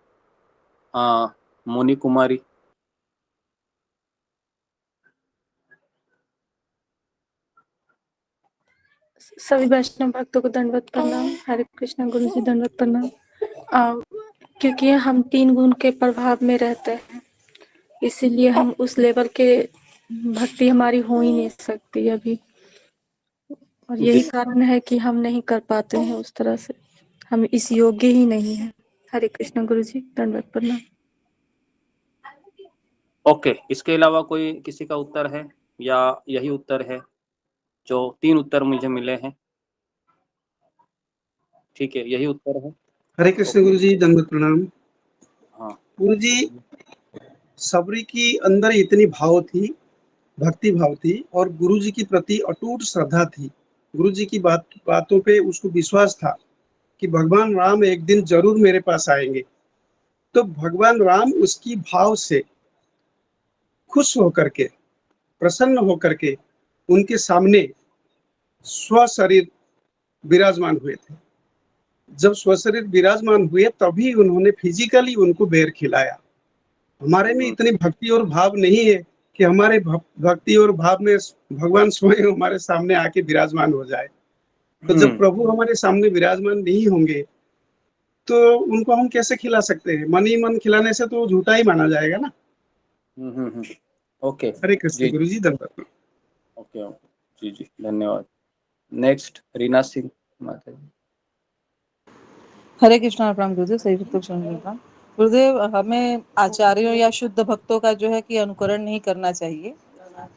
मोनी कुमारी। सभी वैष्णव भक्तों को दंडवत प्रणाम। हरे कृष्णा गुरु जी, दंडवत प्रणाम। क्योंकि हम 3 गुण के प्रभाव में रहते हैं, इसीलिए हम उस लेवल के भक्ति हमारी हो ही नहीं सकती अभी, और यही कारण है कि हम नहीं कर पाते हैं उस तरह से, हम इस योग्य ही नहीं है। हरे कृष्णा गुरु जी, दंडवत प्रणाम। ओके, इसके अलावा कोई किसी का उत्तर है या यही उत्तर है? जो 3 उत्तर मुझे मिले हैं, ठीक है, यही उत्तर है। हरे कृष्ण गुरु जी, दंडवत प्रणाम। हाँ गुरु जी, सबरी की अंदर इतनी भाव थी, भक्ति भाव थी और गुरु जी के प्रति अटूट श्रद्धा थी। गुरु जी की बातों पे उसको विश्वास था कि भगवान राम एक दिन जरूर मेरे पास आएंगे। तो भगवान राम उसकी भाव से खुश होकर के, प्रसन्न होकर के उनके सामने स्वशरीर विराजमान हुए थे। जब स्वशरीर विराजमान हुए तभी उन्होंने फिजिकली उनको बेर खिलाया। हमारे में इतनी भक्ति और भाव नहीं है कि हमारे भक्ति और भाव में भगवान स्वयं हमारे सामने आके विराजमान हो जाए। तो जब प्रभु हमारे सामने विराजमान नहीं होंगे तो उनको हम कैसे खिला सकते हैं? मन ही मन खिलाने से तो झूठा ही माना जाएगा ना। ओके, हरे कृष्ण जी गुरु जी, धन्यवाद। ओके ओके, जी जी, धन्यवाद। नेक्स्ट रीना सिंह माता जी। हरे कृष्णा, प्रणाम गुरुदेव। सही प्रणाम गुरुदेव। हमें आचार्यों या शुद्ध भक्तों का जो है कि अनुकरण नहीं करना चाहिए,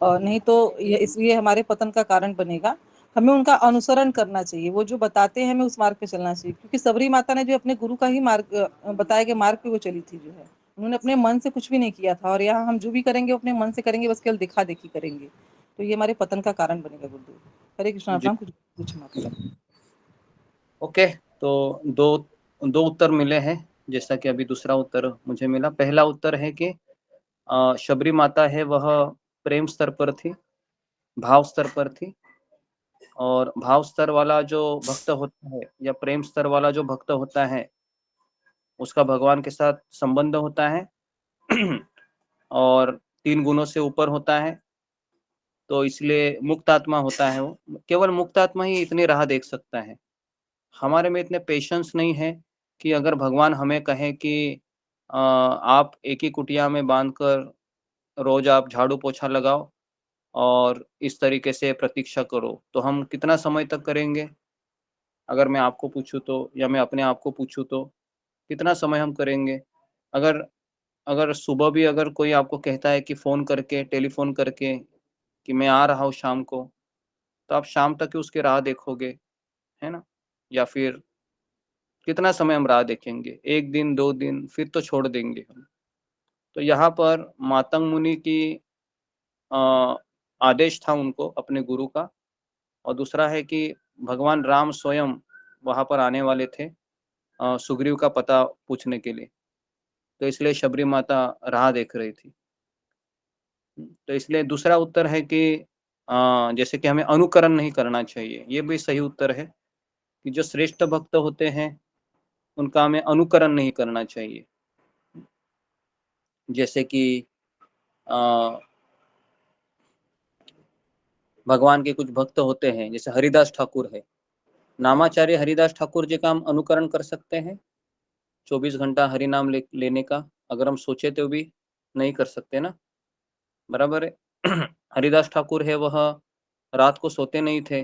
और नहीं तो इसलिए हमारे पतन का कारण बनेगा। हमें उनका अनुसरण करना चाहिए, वो जो बताते हैं हमें उस मार्ग पे चलना चाहिए। क्योंकि सबरी माता ने जो अपने गुरु का ही मार्ग बताए गए मार्ग पे वो चली थी, जो है उन्होंने अपने मन से कुछ भी नहीं किया था। और यहाँ हम जो भी करेंगे अपने मन से करेंगे, बस केवल दिखा देखी करेंगे, तो ये हमारे पतन का कारण बनेगा गुरुदेव। हरे कृष्णा, प्रणाम। कुछ पूछना था। ओके, तो दो उत्तर मिले हैं, जैसा कि अभी दूसरा उत्तर मुझे मिला। पहला उत्तर है कि शबरी माता है वह प्रेम स्तर पर थी, भाव स्तर पर थी, और भाव स्तर वाला जो भक्त होता है या प्रेम स्तर वाला जो भक्त होता है उसका भगवान के साथ संबंध होता है और 3 गुणों से ऊपर होता है, तो इसलिए मुक्त आत्मा होता है। वो केवल मुक्त आत्मा ही इतनी राह देख सकता है। हमारे में इतने पेशेंस नहीं है कि अगर भगवान हमें कहे कि आप एक ही कुटिया में बांधकर रोज आप झाड़ू पोछा लगाओ और इस तरीके से प्रतीक्षा करो, तो हम कितना समय तक करेंगे? अगर मैं आपको पूछूँ तो, या मैं अपने आप को पूछूँ तो, कितना समय हम करेंगे? अगर अगर सुबह भी अगर कोई आपको कहता है कि फ़ोन करके, टेलीफ़ोन करके कि मैं आ रहा हूँ शाम को, तो आप शाम तक ही उसकी राह देखोगे, है ना? या फिर कितना समय हम राह देखेंगे? 1 दिन, 2 दिन, फिर तो छोड़ देंगे हम। तो यहाँ पर मातंग मुनि की अ, आदेश था उनको अपने गुरु का, और दूसरा है कि भगवान राम स्वयं वहाँ पर आने वाले थे सुग्रीव का पता पूछने के लिए। तो इसलिए शबरी माता राह देख रही थी। तो इसलिए दूसरा उत्तर है कि जैसे कि हमें अनुकरण नहीं करना चाहिए, ये भी सही उत्तर है कि जो श्रेष्ठ भक्त होते हैं, उनका हमें अनुकरण नहीं करना चाहिए। जैसे कि अ, भगवान के कुछ भक्त होते हैं, जैसे हरिदास ठाकुर है। नामाचार्य हरिदास ठाकुर जी का हम अनुकरण कर सकते हैं 24 घंटा हरि नाम लेने का, अगर हम सोचे तो भी नहीं कर सकते ना, बराबर है। हरिदास ठाकुर है, वह रात को सोते नहीं थे,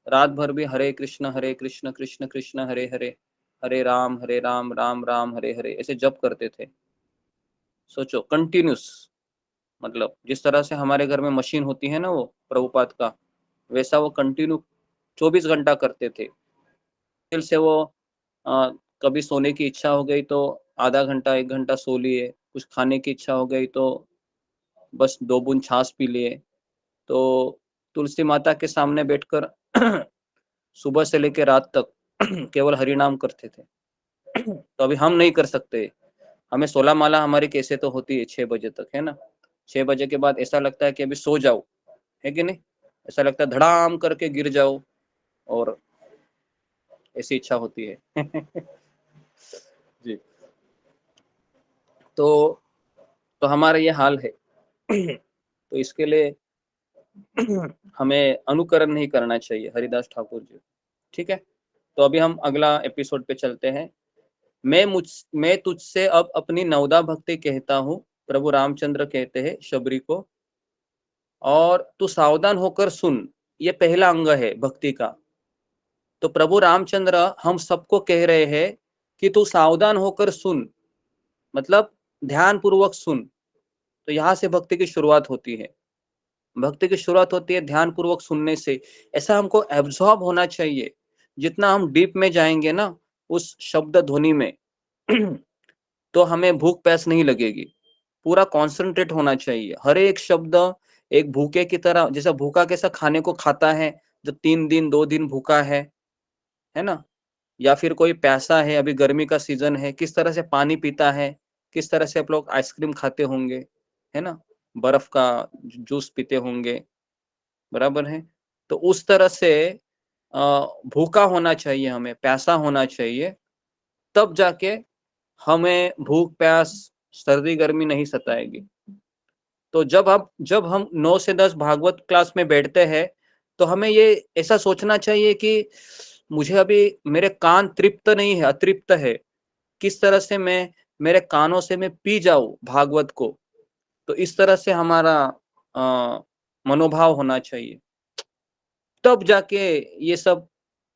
रात भर भी हरे कृष्ण कृष्ण कृष्ण हरे हरे, हरे राम राम राम हरे हरे ऐसे जप करते थे। सोचो कंटिन्यूस, मतलब जिस तरह से हमारे घर में मशीन होती है ना वो प्रभुपाद का, वैसा वो कंटिन्यू 24 घंटा करते थे। फिर से वो अ, कभी सोने की इच्छा हो गई तो आधा घंटा 1 घंटा सो लिए, कुछ खाने की इच्छा हो गई तो बस 2 बूंद छाछ पी लिए। तो तुलसी माता के सामने बैठकर सुबह से लेकर रात तक केवल हरि नाम करते थे। तो अभी हम नहीं कर सकते। हमें 16 माला हमारी कैसे तो होती है 6 बजे तक, है ना? 6 बजे के बाद ऐसा लगता है कि अभी सो जाओ, है कि नहीं? ऐसा लगता है धड़ाम करके गिर जाओ, और ऐसी इच्छा होती है। जी। तो हमारा ये हाल है। तो इसके लिए हमें अनुकरण नहीं करना चाहिए हरिदास ठाकुर जी, ठीक है? तो अभी हम अगला एपिसोड पे चलते हैं। मैं तुझसे अब अपनी नवदा भक्ति कहता हूँ, प्रभु रामचंद्र कहते हैं शबरी को, और तू सावधान होकर सुन। ये पहला अंग है भक्ति का। तो प्रभु रामचंद्र हम सबको कह रहे हैं कि तू सावधान होकर सुन, मतलब ध्यान पूर्वक सुन। तो यहाँ से भक्ति की शुरुआत होती है। भक्ति की शुरुआत होती है ध्यान पूर्वक सुनने से। ऐसा हमको एब्जॉर्ब होना चाहिए। जितना हम डीप में जाएंगे ना उस शब्द ध्वनि में, तो हमें भूख प्यास नहीं लगेगी। पूरा कॉन्सेंट्रेट होना चाहिए। हर एक शब्द एक भूखे की तरह, जैसा भूखा कैसा खाने को खाता है जो 3 दिन 2 दिन भूखा है ना? या फिर कोई प्यासा है, अभी गर्मी का सीजन है, किस तरह से पानी पीता है, किस तरह से आप लोग आइसक्रीम खाते होंगे, है ना? बर्फ का जूस पीते होंगे, बराबर है? तो उस तरह से भूखा होना चाहिए, हमें प्यासा होना चाहिए, तब जाके हमें भूख प्यास सर्दी गर्मी नहीं सताएगी। तो जब हम 9 से 10 भागवत क्लास में बैठते हैं, तो हमें ये ऐसा सोचना चाहिए कि मुझे अभी मेरे कान तृप्त नहीं है, अतृप्त है। किस तरह से मैं मेरे कानों से मैं पी जाऊं भागवत को। तो इस तरह से हमारा मनोभाव होना चाहिए, तब जाके ये सब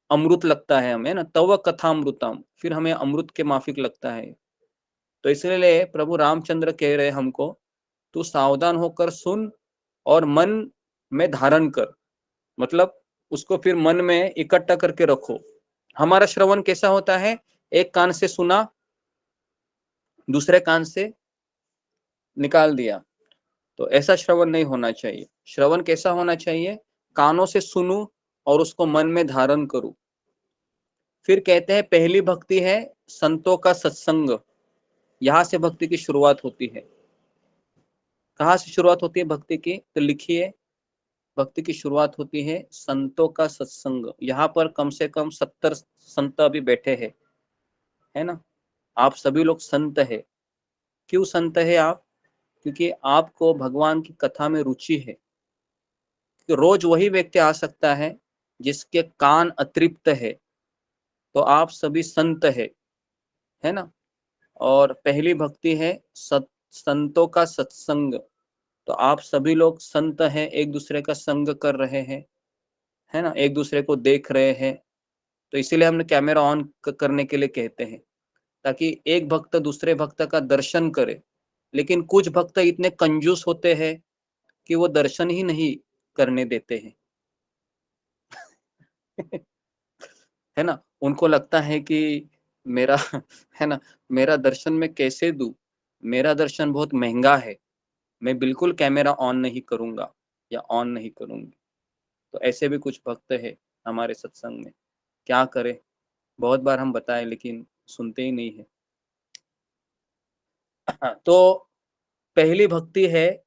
अमृत लगता है हमें ना, तव कथामृतम, फिर हमें अमृत के माफिक लगता है। तो इसलिए प्रभु रामचंद्र कह रहे हमको, तू सावधान होकर सुन और मन में धारण कर, मतलब उसको फिर मन में इकट्ठा करके रखो। हमारा श्रवण कैसा होता है? एक कान से सुना, दूसरे कान से निकाल दिया। तो ऐसा श्रवण नहीं होना चाहिए। श्रवण कैसा होना चाहिए? कानों से सुनूं और उसको मन में धारण करूं। फिर कहते हैं पहली भक्ति है संतों का सत्संग। यहां से भक्ति की शुरुआत होती है। कहाँ से शुरुआत होती है भक्ति की? तो लिखिए, भक्ति की शुरुआत होती है संतों का सत्संग। यहाँ पर कम से कम 70 संत अभी बैठे हैं, है ना? आप सभी लोग संत है। क्यों संत है आप? क्योंकि आपको भगवान की कथा में रुचि है। तो रोज वही व्यक्ति आ सकता है जिसके कान अतृप्त है। तो आप सभी संत है ना? और पहली भक्ति है संतों का सत्संग। तो आप सभी लोग संत हैं, एक दूसरे का संग कर रहे हैं, है ना, एक दूसरे को देख रहे हैं। तो इसीलिए हमने कैमरा ऑन करने के लिए कहते हैं, ताकि एक भक्त दूसरे भक्त का दर्शन करे। लेकिन कुछ भक्त इतने कंजूस होते हैं कि वो दर्शन ही नहीं करने देते हैं। है ना, उनको लगता है कि मेरा है ना, मेरा दर्शन मैं कैसे दूं, मेरा दर्शन बहुत महंगा है, मैं बिल्कुल कैमरा ऑन नहीं करूंगा या ऑन नहीं करूंगी। तो ऐसे भी कुछ भक्त है हमारे सत्संग में। क्या करें, बहुत बार हम बताएं लेकिन सुनते ही नहीं है। तो पहली भक्ति है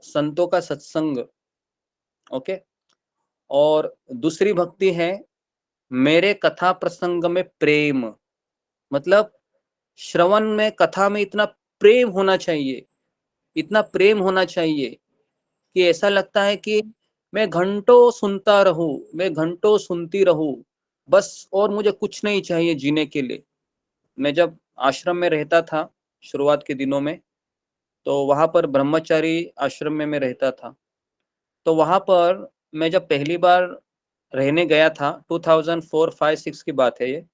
संतों का सत्संग, ओके। और दूसरी भक्ति है मेरे कथा प्रसंग में प्रेम। मतलब श्रवण में, कथा में इतना प्रेम होना चाहिए, इतना प्रेम होना चाहिए कि ऐसा लगता है कि मैं घंटों सुनता रहूं, मैं घंटों सुनती रहूं बस, और मुझे कुछ नहीं चाहिए जीने के लिए। मैं जब आश्रम में रहता था शुरुआत के दिनों में, तो वहां पर ब्रह्मचारी आश्रम में मैं रहता था। तो वहां पर मैं जब पहली बार रहने गया था, 2004, 5, 6 की बात है ये,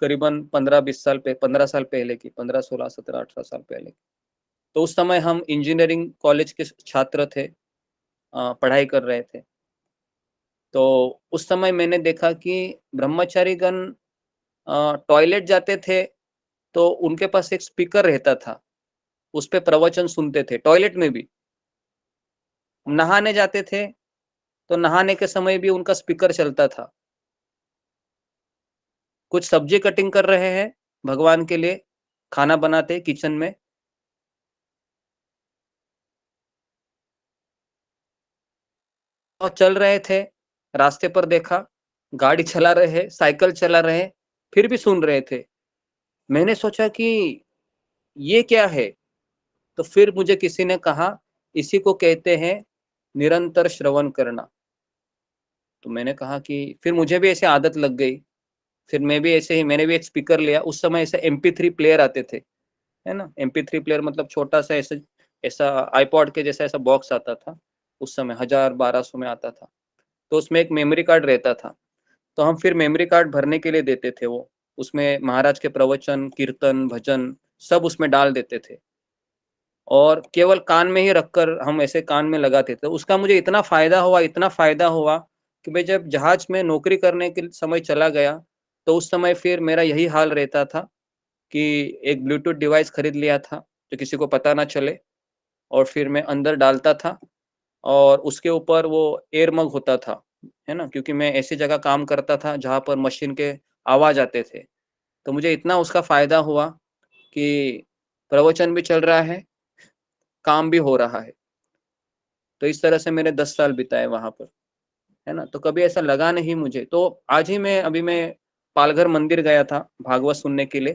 करीबन 15-20 साल पे 15 साल पहले की, 15, 16, 17, 18 साल पहले। तो उस समय हम इंजीनियरिंग कॉलेज के छात्र थे, पढ़ाई कर रहे थे। तो उस समय मैंने देखा कि ब्रह्मचारीगण टॉयलेट जाते थे तो उनके पास एक स्पीकर रहता था, उस पे प्रवचन सुनते थे टॉयलेट में भी। नहाने जाते थे तो नहाने के समय भी उनका स्पीकर चलता था। कुछ सब्जी कटिंग कर रहे हैं भगवान के लिए, खाना बनाते किचन में, और चल रहे थे, रास्ते पर देखा, गाड़ी चला रहे हैं, साइकिल चला रहे हैं, फिर भी सुन रहे थे। मैंने सोचा कि ये क्या है? तो फिर मुझे किसी ने कहा इसी को कहते हैं निरंतर श्रवण करना। तो मैंने कहा कि फिर मुझे भी ऐसे आदत लग गई। फिर मैं भी ऐसे ही, मैंने भी एक स्पीकर लिया। उस समय ऐसे MP3 प्लेयर आते थे, है ना, MP3 प्लेयर मतलब छोटा सा ऐसा ऐसा आईपॉड के जैसा ऐसा बॉक्स आता था। उस समय 1000-1200 में आता था। तो उसमें एक मेमोरी कार्ड रहता था। तो हम फिर मेमोरी कार्ड भरने के लिए देते थे वो, उसमें महाराज के प्रवचन, कीर्तन, भजन सब उसमें डाल देते थे, और केवल कान में ही रखकर हम ऐसे कान में लगाते थे। उसका मुझे इतना फायदा हुआ, इतना फायदा हुआ कि मैं जब जहाज में नौकरी करने के समय चला गया, तो उस समय फिर मेरा यही हाल रहता था कि एक ब्लूटूथ डिवाइस खरीद लिया था जो किसी को पता ना चले, और फिर मैं अंदर डालता था, और उसके ऊपर वो एयर मग होता था, है ना, क्योंकि मैं ऐसी जगह काम करता था जहाँ पर मशीन के आवाज आते थे। तो मुझे इतना उसका फायदा हुआ कि प्रवचन भी चल रहा है, काम भी हो रहा है। तो इस तरह से मैंने 10 साल बिताए वहां पर, है ना। तो कभी ऐसा लगा नहीं मुझे। तो आज ही मैं पालघर मंदिर गया था भागवत सुनने के लिए।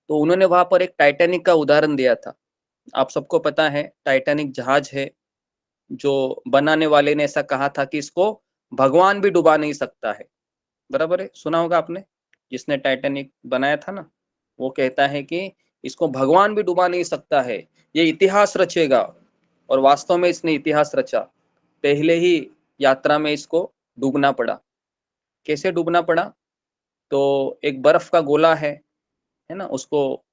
तो उन्होंने वहां पर एक टाइटैनिक का उदाहरण दिया था। आप सबको पता है टाइटैनिक जहाज है, जो बनाने वाले ने ऐसा कहा था कि इसको भगवान भी डुबा नहीं सकता है। बराबर है, सुना होगा आपने। जिसने टाइटैनिक बनाया था ना, वो कहता है कि इसको भगवान भी डुबा नहीं सकता है, ये इतिहास रचेगा। और वास्तव में इसने इतिहास रचा। पहले ही यात्रा में इसको डूबना पड़ा। कैसे डूबना पड़ा? तो एक बर्फ का गोला है ना, उसको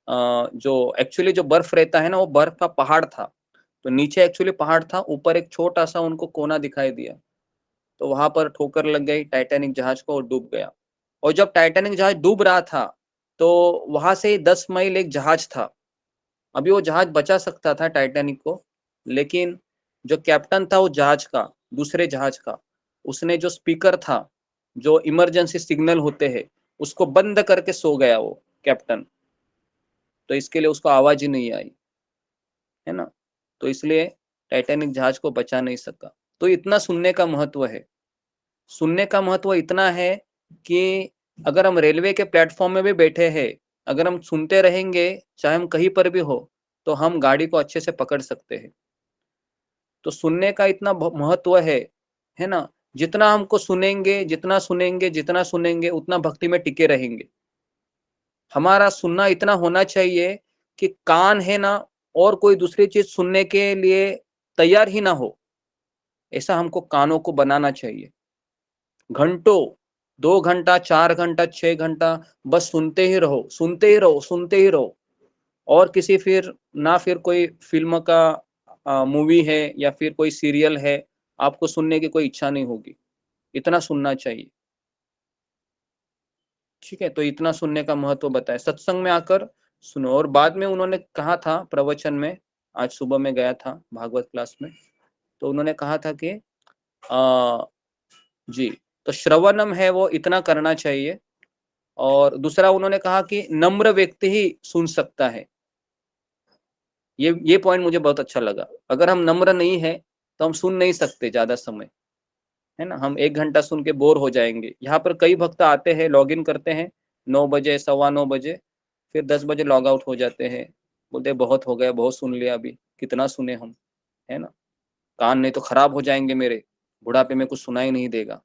जो एक्चुअली जो बर्फ रहता है ना, वो बर्फ का पहाड़ था। तो नीचे एक्चुअली पहाड़ था, ऊपर एक छोटा सा उनको कोना दिखाई दिया। तो वहां पर ठोकर लग गई टाइटैनिक जहाज को और डूब गया। और जब टाइटैनिक जहाज डूब रहा था, तो वहां से 10 मील एक जहाज था। अभी वो जहाज बचा सकता था टाइटैनिक को, लेकिन जो कैप्टन था वो जहाज का, दूसरे जहाज का, उसने जो स्पीकर था, जो इमरजेंसी सिग्नल होते हैं, उसको बंद करके सो गया वो कैप्टन। तो इसके लिए उसको आवाज ही नहीं आई, है ना। तो इसलिए टाइटैनिक जहाज को बचा नहीं सका। तो इतना सुनने का महत्व है। सुनने का महत्व इतना है कि अगर हम रेलवे के प्लेटफॉर्म में भी बैठे हैं, अगर हम सुनते रहेंगे, चाहे हम कहीं पर भी हो, तो हम गाड़ी को अच्छे से पकड़ सकते हैं। तो सुनने का इतना महत्व है ना। जितना हमको सुनेंगे, जितना सुनेंगे, जितना सुनेंगे, उतना भक्ति में टिके रहेंगे। हमारा सुनना इतना होना चाहिए कि कान है ना और कोई दूसरी चीज सुनने के लिए तैयार ही ना हो, ऐसा हमको कानों को बनाना चाहिए। घंटों, 2 घंटा, 4 घंटा, 6 घंटा बस सुनते ही रहो, सुनते ही रहो, सुनते ही रहो। और किसी फिर कोई फिल्म का मूवी है या फिर कोई सीरियल है, आपको सुनने की कोई इच्छा नहीं होगी। इतना सुनना चाहिए, ठीक है। तो इतना सुनने का महत्व बताया, सत्संग में आकर सुनो। और बाद में उन्होंने कहा था प्रवचन में, आज सुबह में गया था भागवत क्लास में, तो उन्होंने कहा था कि जी, तो श्रवणम है वो इतना करना चाहिए। और दूसरा उन्होंने कहा कि नम्र व्यक्ति ही सुन सकता है। ये पॉइंट मुझे बहुत अच्छा लगा। अगर हम नम्र नहीं है तो हम सुन नहीं सकते ज्यादा समय, है ना। हम 1 घंटा सुन के बोर हो जाएंगे। यहाँ पर कई भक्त आते हैं, लॉग इन करते हैं 9 बजे, 9:15 बजे, फिर 10 बजे लॉग आउट हो जाते हैं। बोलते बहुत हो गया, बहुत सुन लिया, अभी कितना सुने हम, है ना। कान नहीं तो खराब हो जाएंगे मेरे, बुढ़ापे में कुछ सुनाई नहीं देगा,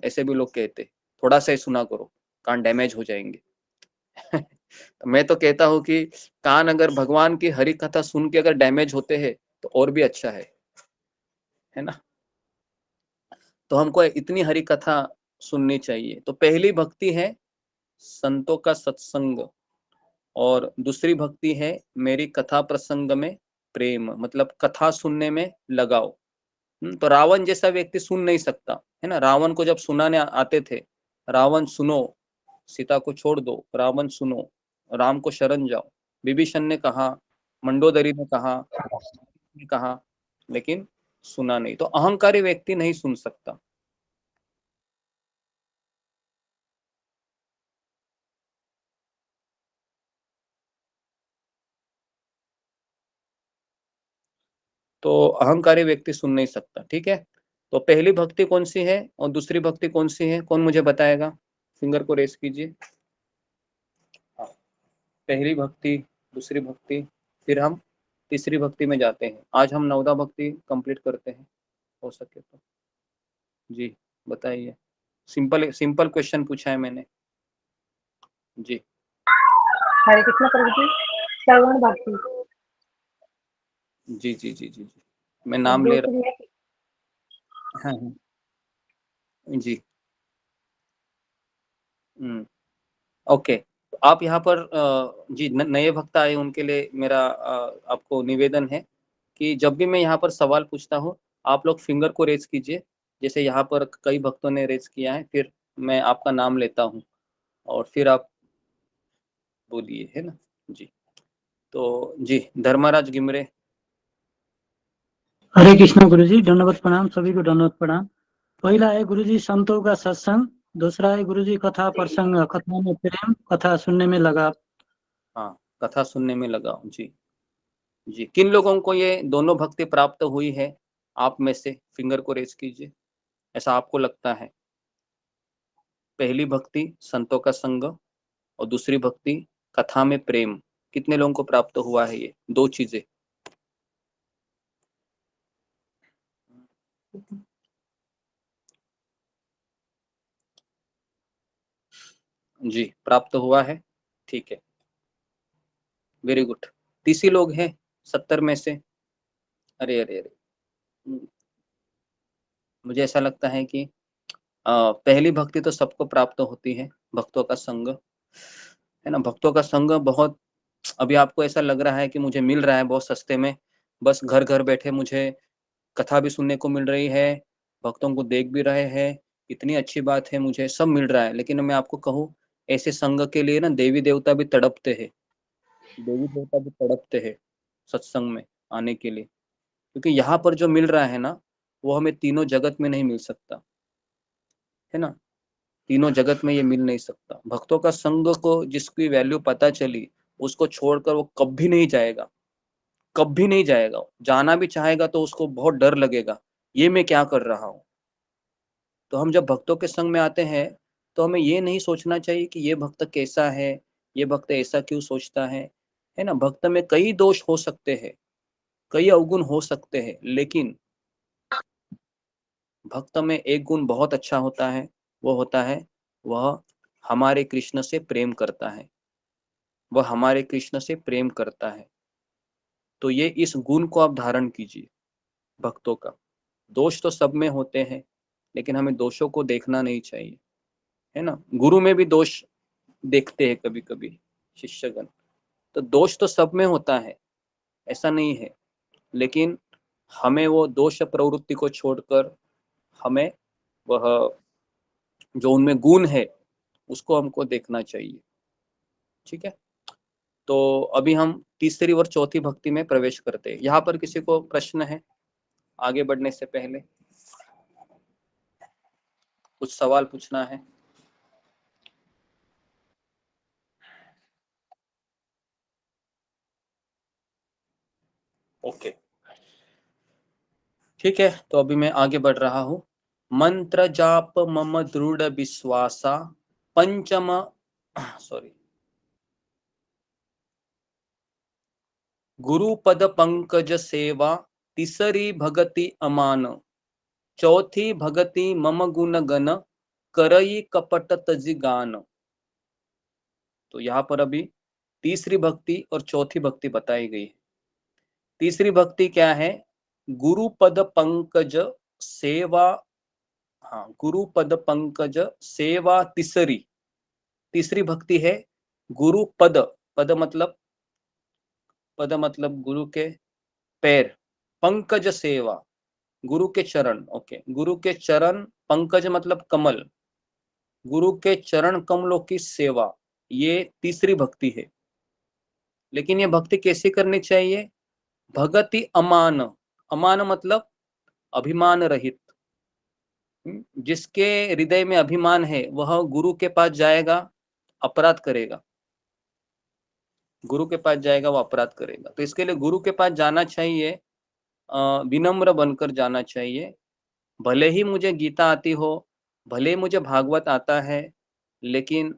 ऐसे भी लोग कहते। थोड़ा सा ही सुना करो, कान डैमेज हो जाएंगे। मैं तो कहता हूँ कि कान अगर भगवान की हरि कथा सुन के अगर डैमेज होते हैं तो और भी अच्छा है ना। तो हमको इतनी हरि कथा सुननी चाहिए। तो पहली भक्ति है संतों का सत्संग, और दूसरी भक्ति है मेरी कथा प्रसंग में प्रेम, मतलब कथा सुनने में लगाओ। तो रावण जैसा व्यक्ति सुन नहीं सकता, है ना। रावण को जब सुनाने आते थे, रावण सुनो, सीता को छोड़ दो, रावण सुनो, राम को शरण जाओ, विभीषण ने कहा, मंडोदरी ने कहा, लेकिन सुना नहीं। तो अहंकारी व्यक्ति नहीं सुन सकता। तो अहंकारी व्यक्ति सुन नहीं सकता, ठीक है। तो पहली भक्ति कौन सी है और दूसरी भक्ति कौन सी है, कौन मुझे बताएगा? फिंगर को रेस कीजिए। पहली भक्ति, दूसरी भक्ति, फिर हम तीसरी भक्ति में जाते हैं। आज हम 9वीं भक्ति कंप्लीट करते हैं, हो सके तो। जी बताइए, सिंपल सिंपल क्वेश्चन पूछा है मैंने। जी हरे कृष्ण प्रभु जी, श्रवण भक्ति। जी जी जी जी जी, मैं नाम ले रहा हूँ। हाँ हाँ जी, ओके। तो आप यहाँ पर जी नए भक्त आए, उनके लिए मेरा आपको निवेदन है कि जब भी मैं यहाँ पर सवाल पूछता हूँ, आप लोग फिंगर को रेज कीजिए। जैसे यहाँ पर कई भक्तों ने रेज किया है, फिर मैं आपका नाम लेता हूँ और फिर आप बोलिए, है ना। जी तो जी धर्मराज गिमरे। हरे कृष्ण गुरु जी, दंडवत प्रणाम, सभी को दंडवत प्रणाम। पहला है गुरु जी संतों का सत्संग, दूसरा है गुरु जी कथा प्रसंग, कथा में प्रेम, कथा सुनने में लगाव। हाँ, कथा सुनने में लगाओ। जी जी, किन लोगों को ये दोनों भक्ति प्राप्त हुई है आप में से? फिंगर को रेज कीजिए, ऐसा आपको लगता है। पहली भक्ति संतों का संग और दूसरी भक्ति कथा में प्रेम, कितने लोगों को प्राप्त हुआ है ये दो चीजें? जी प्राप्त हुआ है, ठीक है, वेरी गुड। 30 ही लोग हैं 70 में से। अरे अरे अरे, मुझे ऐसा लगता है कि पहली भक्ति तो सबको प्राप्त होती है, भक्तों का संग, है ना। भक्तों का संग बहुत, अभी आपको ऐसा लग रहा है कि मुझे मिल रहा है बहुत सस्ते में, बस घर घर बैठे मुझे कथा भी सुनने को मिल रही है, भक्तों को देख भी रहे हैं, इतनी अच्छी बात है, मुझे सब मिल रहा है। लेकिन मैं आपको कहूँ, ऐसे संग के लिए ना देवी देवता भी तड़पते हैं, देवी देवता भी तड़पते हैं सत्संग में आने के लिए, क्योंकि यहाँ पर जो मिल रहा है ना, वो हमें तीनों जगत में नहीं मिल सकता, है ना। तीनों जगत में ये मिल नहीं सकता। भक्तों का संग को जिसकी वैल्यू पता चली, उसको छोड़कर वो कभी नहीं जाएगा, कभी नहीं जाएगा। जाना भी चाहेगा तो उसको बहुत डर लगेगा, ये मैं क्या कर रहा हूँ। तो हम जब भक्तों के संग में आते हैं, तो हमें ये नहीं सोचना चाहिए कि ये भक्त कैसा है, ये भक्त ऐसा क्यों सोचता है ना। भक्त में कई दोष हो सकते हैं, कई अवगुण हो सकते हैं, लेकिन भक्त में एक गुण बहुत अच्छा होता है, वो होता है वह हमारे कृष्ण से प्रेम करता है। वह हमारे कृष्ण से प्रेम करता है। तो ये इस गुण को आप धारण कीजिए भक्तों का। दोष तो सब में होते हैं, लेकिन हमें दोषों को देखना नहीं चाहिए, है ना। गुरु में भी दोष देखते हैं कभी कभी शिष्यगण, तो दोष तो सब में होता है, ऐसा नहीं है, लेकिन हमें वो दोष प्रवृत्ति को छोड़कर हमें वह जो उनमें गुण है उसको हमको देखना चाहिए। ठीक है, तो अभी हम तीसरी और चौथी भक्ति में प्रवेश करते हैं। यहाँ पर किसी को प्रश्न है आगे बढ़ने से पहले? कुछ सवाल पूछना है? ओके, ठीक है, तो अभी मैं आगे बढ़ रहा हूं। मंत्र जाप मम दृढ़ विश्वासा पंचम गुरु पद पंकज सेवा तीसरी भगति अमान चौथी भगति मम गुण गण करई कपट तजी गान। तो यहाँ पर अभी तीसरी भक्ति और चौथी भक्ति बताई गई है। तीसरी भक्ति क्या है? गुरु पद पंकज सेवा, हाँ, गुरु पद पंकज सेवा तीसरी भक्ति है गुरु पद। पद मतलब गुरु के पैर, पंकज सेवा गुरु के चरण। ओके, गुरु के चरण, पंकज मतलब कमल, गुरु के चरण कमलों की सेवा, ये तीसरी भक्ति है। लेकिन ये भक्ति कैसी करनी चाहिए? भगति अमान, अमान मतलब अभिमान रहित। जिसके हृदय में अभिमान है वह गुरु के पास जाएगा, अपराध करेगा। गुरु के पास जाएगा, वो अपराध करेगा। तो इसके लिए गुरु के पास जाना चाहिए, विनम्र बनकर जाना चाहिए। भले ही मुझे गीता आती हो, भले ही मुझे भागवत आता है, लेकिन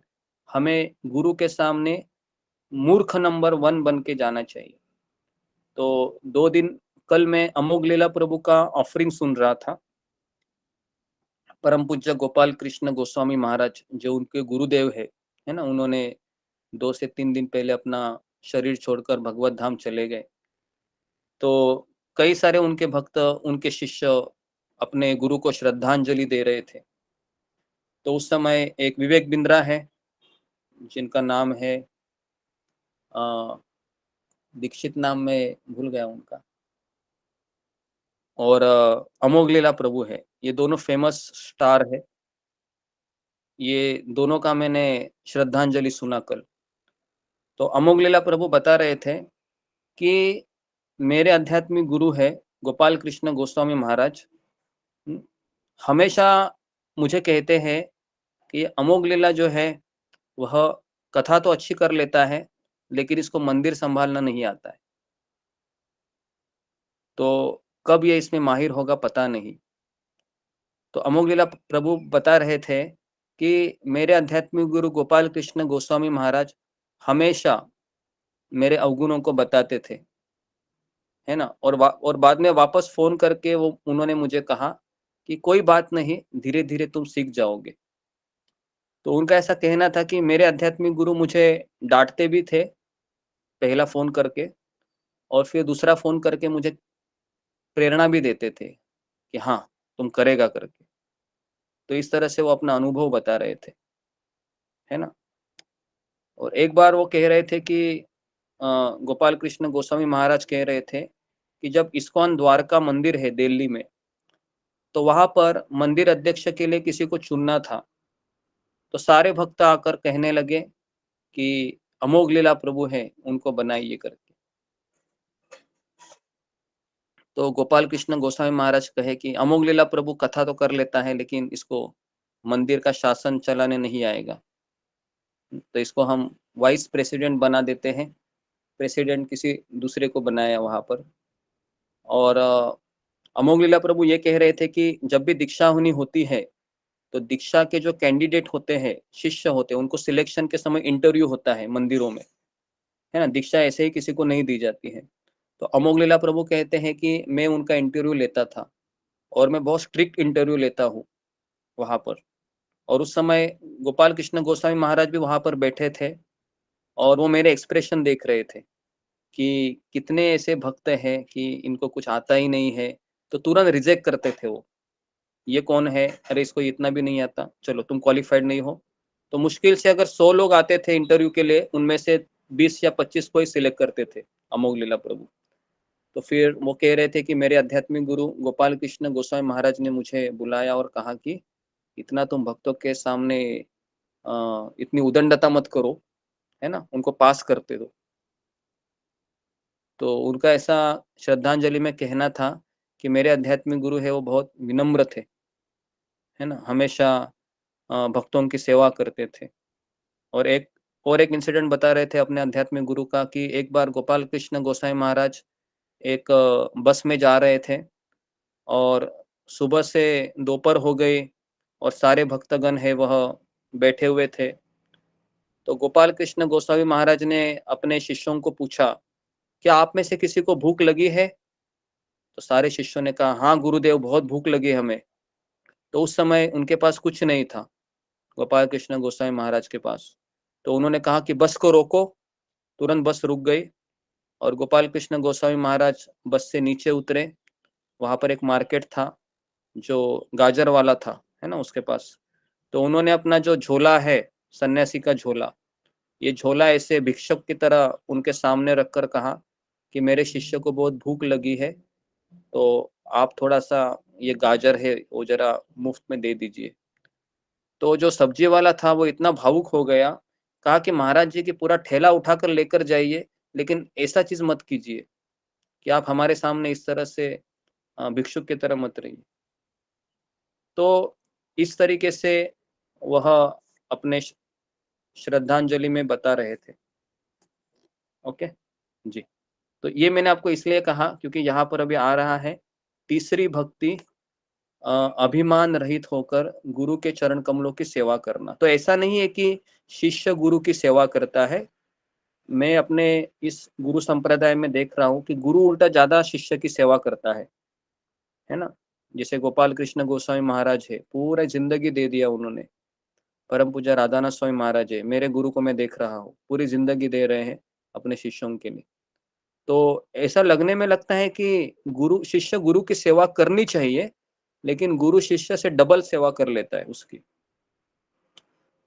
हमें गुरु के सामने मूर्ख नंबर 1 बन के जाना चाहिए। तो 2 दिन कल मैं अमोघ लीला प्रभु का ऑफरिंग सुन रहा था। परम पूज्य गोपाल कृष्ण गोस्वामी महाराज जो उनके गुरुदेव है ना, उन्होंने 2 से 3 दिन पहले अपना शरीर छोड़कर भगवत धाम चले गए। तो कई सारे उनके भक्त, उनके शिष्य अपने गुरु को श्रद्धांजलि दे रहे थे। तो उस समय एक विवेक बिंद्रा है, जिनका नाम है दीक्षित, नाम में भूल गया उनका, और अमोघ लीला प्रभु है। ये दोनों फेमस स्टार है। ये दोनों का मैंने श्रद्धांजलि सुना कल। तो अमोघ लीला प्रभु बता रहे थे कि मेरे आध्यात्मिक गुरु है गोपाल कृष्ण गोस्वामी महाराज, हमेशा मुझे कहते हैं कि अमोघ लीला जो है वह कथा तो अच्छी कर लेता है, लेकिन इसको मंदिर संभालना नहीं आता है। तो कब ये इसमें माहिर होगा पता नहीं। तो अमोघ लीला प्रभु बता रहे थे कि मेरे आध्यात्मिक गुरु गोपाल कृष्ण गोस्वामी महाराज हमेशा मेरे अवगुणों को बताते थे, है ना। और बाद में वापस फोन करके वो उन्होंने मुझे कहा कि कोई बात नहीं, धीरे धीरे तुम सीख जाओगे। तो उनका ऐसा कहना था कि मेरे आध्यात्मिक गुरु मुझे डांटते भी थे पहला फोन करके, और फिर दूसरा फोन करके मुझे प्रेरणा भी देते थे कि हाँ तुम करेगा करके। तो इस तरह से वो अपना अनुभव बता रहे थे, है ना। और एक बार वो कह रहे थे कि गोपाल कृष्ण गोस्वामी महाराज कह रहे थे कि जब इस्कॉन द्वारका मंदिर है दिल्ली में, तो वहां पर मंदिर अध्यक्ष के लिए किसी को चुनना था। तो सारे भक्त आकर कहने लगे कि अमोघ लीला प्रभु है, उनको बनाइए करके। तो गोपाल कृष्ण गोस्वामी महाराज कहे कि अमोघ लीला प्रभु कथा तो कर लेता है, लेकिन इसको मंदिर का शासन चलाने नहीं आएगा, तो इसको हम वाइस प्रेसिडेंट बना देते हैं। प्रेसिडेंट किसी दूसरे को बनाया वहां पर। और अमोघ लीला प्रभु ये कह रहे थे कि जब भी दीक्षा होनी होती है तो दीक्षा के जो कैंडिडेट होते हैं, शिष्य होते हैं, उनको सिलेक्शन के समय इंटरव्यू होता है मंदिरों में, है ना। दीक्षा ऐसे ही किसी को नहीं दी जाती है। तो अमोघ लीला प्रभु कहते हैं कि मैं उनका इंटरव्यू लेता था, और मैं बहुत स्ट्रिक्ट इंटरव्यू लेता हूँ वहां पर। और उस समय गोपाल कृष्ण गोस्वामी महाराज भी वहां पर बैठे थे, और वो मेरे एक्सप्रेशन देख रहे थे कि कितने ऐसे भक्त हैं कि इनको कुछ आता ही नहीं है, तो तुरंत रिजेक्ट करते थे वो। ये कौन है? अरे इसको इतना भी नहीं आता, चलो तुम क्वालिफाइड नहीं हो। तो मुश्किल से अगर 100 लोग आते थे इंटरव्यू के लिए, उनमें से 20 या 25 को ही सिलेक्ट करते थे अमोघ लीला प्रभु। तो फिर वो कह रहे थे कि मेरे आध्यात्मिक गुरु गोपाल कृष्ण गोस्वामी महाराज ने मुझे बुलाया और कहा कि इतना तुम भक्तों के सामने इतनी उदंडता मत करो, है ना, उनको पास करते दो। तो उनका ऐसा श्रद्धांजलि में कहना था कि मेरे आध्यात्मिक गुरु है वो बहुत विनम्र थे, है ना, हमेशा भक्तों की सेवा करते थे। और एक इंसिडेंट बता रहे थे अपने आध्यात्मिक गुरु का कि एक बार गोपाल कृष्ण गोसाई महाराज एक बस में जा रहे थे और सुबह से दोपहर हो गई और सारे भक्तगण है वह बैठे हुए थे। तो गोपाल कृष्ण गोस्वामी महाराज ने अपने शिष्यों को पूछा, क्या आप में से किसी को भूख लगी है? तो सारे शिष्यों ने कहा, हाँ गुरुदेव, बहुत भूख लगी हमें। तो उस समय उनके पास कुछ नहीं था, गोपाल कृष्ण गोस्वामी महाराज के पास। तो उन्होंने कहा कि बस को रोको। तुरंत बस रुक गई और गोपाल कृष्ण गोस्वामी महाराज बस से नीचे उतरे। वहां पर एक मार्केट था जो गाजर वाला था, है ना, उसके पास। तो उन्होंने अपना जो झोला है, सन्यासी का झोला, ये झोला ऐसे भिक्षक की तरह उनके सामने रखकर कहा कि मेरे शिष्य को बहुत भूख लगी है, तो आप थोड़ा सा ये गाजर है वो जरा मुफ्त में दे दीजिए। तो जो सब्जी वाला था वो इतना भावुक हो गया, कहा कि महाराज जी की पूरा ठेला उठाकर लेकर जाइए, लेकिन ऐसा चीज मत कीजिए कि आप हमारे सामने इस तरह से भिक्षुक की तरह मत रहिए। तो इस तरीके से वह अपने श्रद्धांजलि में बता रहे थे। ओके जी, तो ये मैंने आपको इसलिए कहा क्योंकि यहाँ पर अभी आ रहा है तीसरी भक्ति, अभिमान रहित होकर गुरु के चरण कमलों की सेवा करना। तो ऐसा नहीं है कि शिष्य गुरु की सेवा करता है। मैं अपने इस गुरु संप्रदाय में देख रहा हूँ कि गुरु उल्टा ज्यादा शिष्य की सेवा करता है ना। जैसे गोपाल कृष्ण गोस्वामी महाराज है, पूरा जिंदगी दे दिया उन्होंने। परम पूज्य राधानाथ स्वामी महाराज है, मेरे गुरु को मैं देख रहा हूँ, पूरी जिंदगी दे रहे हैं अपने शिष्यों के लिए। तो ऐसा लगने में लगता है कि गुरु शिष्य गुरु की सेवा करनी चाहिए, लेकिन गुरु शिष्य से डबल सेवा कर लेता है उसकी।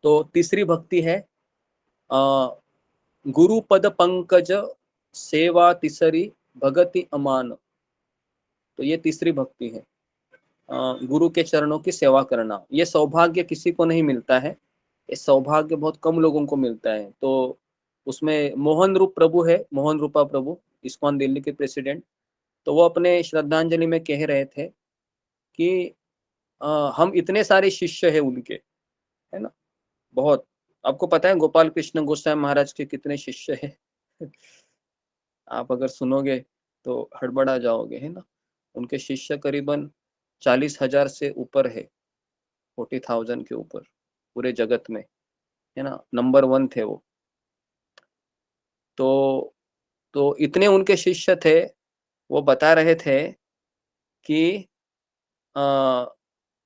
तो तीसरी भक्ति है गुरु पद पंकज सेवा तिसरी भगति अमान। तो ये तीसरी भक्ति है, गुरु के चरणों की सेवा करना। ये सौभाग्य किसी को नहीं मिलता है, ये सौभाग्य बहुत कम लोगों को मिलता है। तो उसमें मोहन रूप प्रभु है, मोहन रूपा प्रभु, इस्कॉन दिल्ली के प्रेसिडेंट। तो वो अपने श्रद्धांजलि में कह रहे थे कि हम इतने सारे शिष्य हैं उनके, है ना, बहुत। आपको पता है गोपाल कृष्ण गोस्वामी महाराज के कितने शिष्य हैं? आप अगर सुनोगे तो हड़बड़ा जाओगे, है ना। उनके शिष्य करीबन 40,000 से ऊपर है, 40,000 के ऊपर पूरे जगत में, है ना, नंबर 1 थे वो। तो इतने उनके शिष्य थे। वो बता रहे थे कि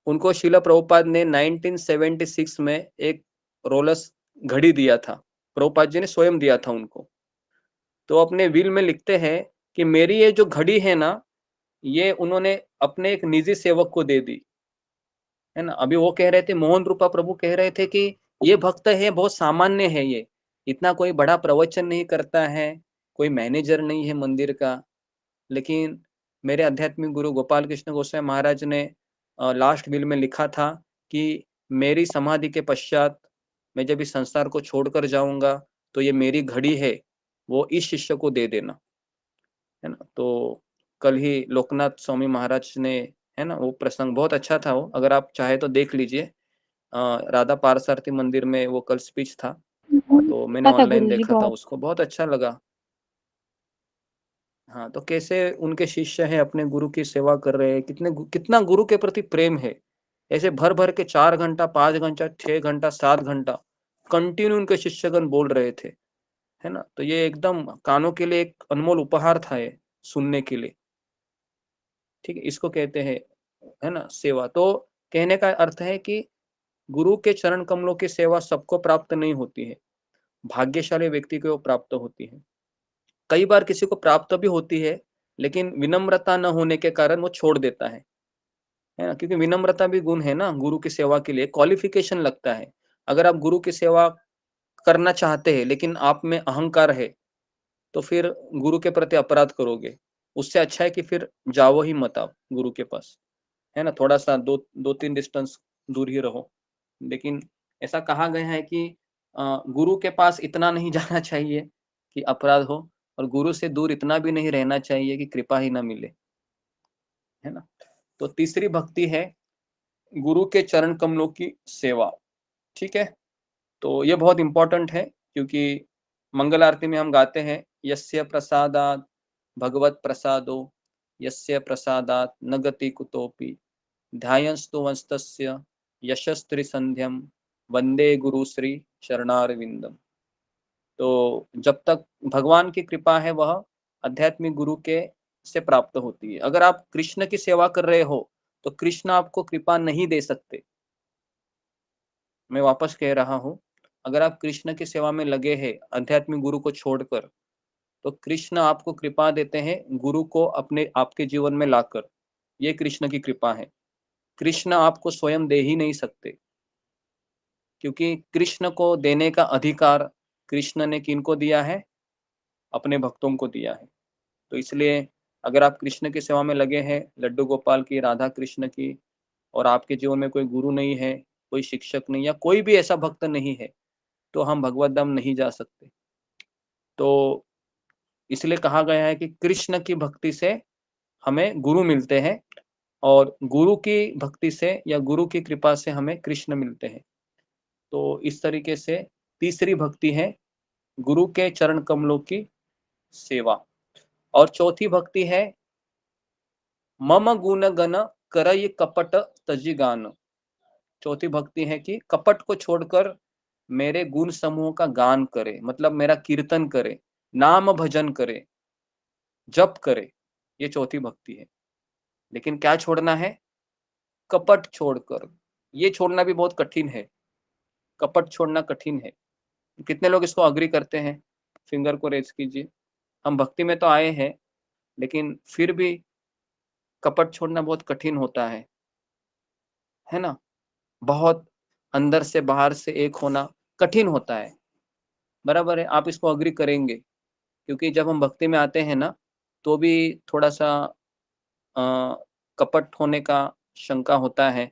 उनको शिला प्रभुपाद ने 1976 में एक रोलस घड़ी दिया था, प्रभुपाद जी ने स्वयं दिया था उनको। तो अपने विल में लिखते हैं कि मेरी ये जो घड़ी है ना, ये उन्होंने अपने एक निजी सेवक को दे दी, है ना। अभी वो कह रहे थे, मोहन रूपा प्रभु कह रहे थे कि ये भक्त है बहुत सामान्य है, ये इतना कोई बड़ा प्रवचन नहीं करता है, कोई मैनेजर नहीं है मंदिर का, लेकिन मेरे आध्यात्मिक गुरु गोपाल कृष्ण गोस्वामी महाराज ने लास्ट विल में लिखा था कि मेरी समाधि के पश्चात मैं जब इस संसार को छोड़कर जाऊंगा तो ये मेरी घड़ी है, वो इस शिष्य को दे देना, है ना। तो कल ही लोकनाथ स्वामी महाराज ने, है ना, वो प्रसंग बहुत अच्छा था वो, अगर आप चाहे तो देख लीजिए। राधा पारसारथी मंदिर में वो कल स्पीच था, तो मैंने ऑनलाइन देखा था उसको, बहुत अच्छा लगा। हाँ, तो कैसे उनके शिष्य हैं अपने गुरु की सेवा कर रहे हैं, कितना गुरु के प्रति प्रेम है। ऐसे भर भर के 4 घंटा, 5 घंटा, 6 घंटा, 7 घंटा कंटिन्यू उनके शिष्यगण बोल रहे थे, है ना। तो ये एकदम कानों के लिए एक अनमोल उपहार था ये सुनने के लिए। ठीक है, इसको कहते हैं, है ना, सेवा। तो कहने का अर्थ है कि गुरु के चरण कमलों की सेवा सबको प्राप्त नहीं होती है। भाग्यशाली व्यक्ति को प्राप्त होती है। कई बार किसी को प्राप्त भी होती है, लेकिन विनम्रता न होने के कारण वो छोड़ देता है ना? क्योंकि विनम्रता भी गुण है ना, गुरु की सेवा के लिए क्वालिफिकेशन लगता है। अगर आप गुरु की सेवा करना चाहते हैं लेकिन आप में अहंकार है, तो फिर गुरु के प्रति अपराध करोगे। उससे अच्छा है कि फिर जाओ ही मत आप गुरु के पास, है ना? थोड़ा सा 2-3 डिस्टेंस दूर ही रहो। लेकिन ऐसा कहा गया है कि गुरु के पास इतना नहीं जाना चाहिए कि अपराध हो, और गुरु से दूर इतना भी नहीं रहना चाहिए कि कृपा ही ना मिले, है ना? तो तीसरी भक्ति है गुरु के चरण कमलों की सेवा। ठीक है, तो ये बहुत इंपॉर्टेंट है, क्योंकि मंगल आरती में हम गाते हैं, यस्य प्रसादात् भगवत प्रसादो, यस्य प्रसादात् न गति कुतोपि, ध्यायंस्तु वंस्तस्य यशस्त्रि संध्यम, वंदे गुरु श्री चरणारविंदम। तो जब तक भगवान की कृपा है वह आध्यात्मिक गुरु के से प्राप्त होती है। अगर आप कृष्ण की सेवा कर रहे हो तो कृष्ण आपको कृपा नहीं दे सकते। मैं वापस कह रहा हूँ, अगर आप कृष्ण की सेवा में लगे हैं आध्यात्मिक गुरु को छोड़कर, तो कृष्ण आपको कृपा देते हैं गुरु को अपने आपके जीवन में लाकर। ये कृष्ण की कृपा है। कृष्ण आपको स्वयं दे ही नहीं सकते, क्योंकि कृष्ण को देने का अधिकार कृष्ण ने किनको दिया है? अपने भक्तों को दिया है। तो इसलिए अगर आप कृष्ण की सेवा में लगे हैं, लड्डू गोपाल की, राधा कृष्ण की, और आपके जीवन में कोई गुरु नहीं है, कोई शिक्षक नहीं, या कोई भी ऐसा भक्त नहीं है, तो हम भगवत धाम नहीं जा सकते। तो इसलिए कहा गया है कि कृष्ण की भक्ति से हमें गुरु मिलते हैं, और गुरु की भक्ति से या गुरु की कृपा से हमें कृष्ण मिलते हैं। तो इस तरीके से तीसरी भक्ति है गुरु के चरण कमलों की सेवा। और चौथी भक्ति है मम गुण गण करय कपट तजी गान। चौथी भक्ति है कि कपट को छोड़कर मेरे गुण समूह का गान करे, मतलब मेरा कीर्तन करे, नाम भजन करे, जप करे। ये चौथी भक्ति है। लेकिन क्या छोड़ना है? कपट छोड़कर। ये छोड़ना भी बहुत कठिन है, कपट छोड़ना कठिन है। कितने लोग इसको अग्री करते हैं? फिंगर को रेज कीजिए। हम भक्ति में तो आए हैं, लेकिन फिर भी कपट छोड़ना बहुत कठिन होता है ना? बहुत अंदर से बाहर से एक होना कठिन होता है। बराबर है, आप इसको अग्री करेंगे, क्योंकि जब हम भक्ति में आते हैं ना, तो भी थोड़ा सा कपट होने का शंका होता है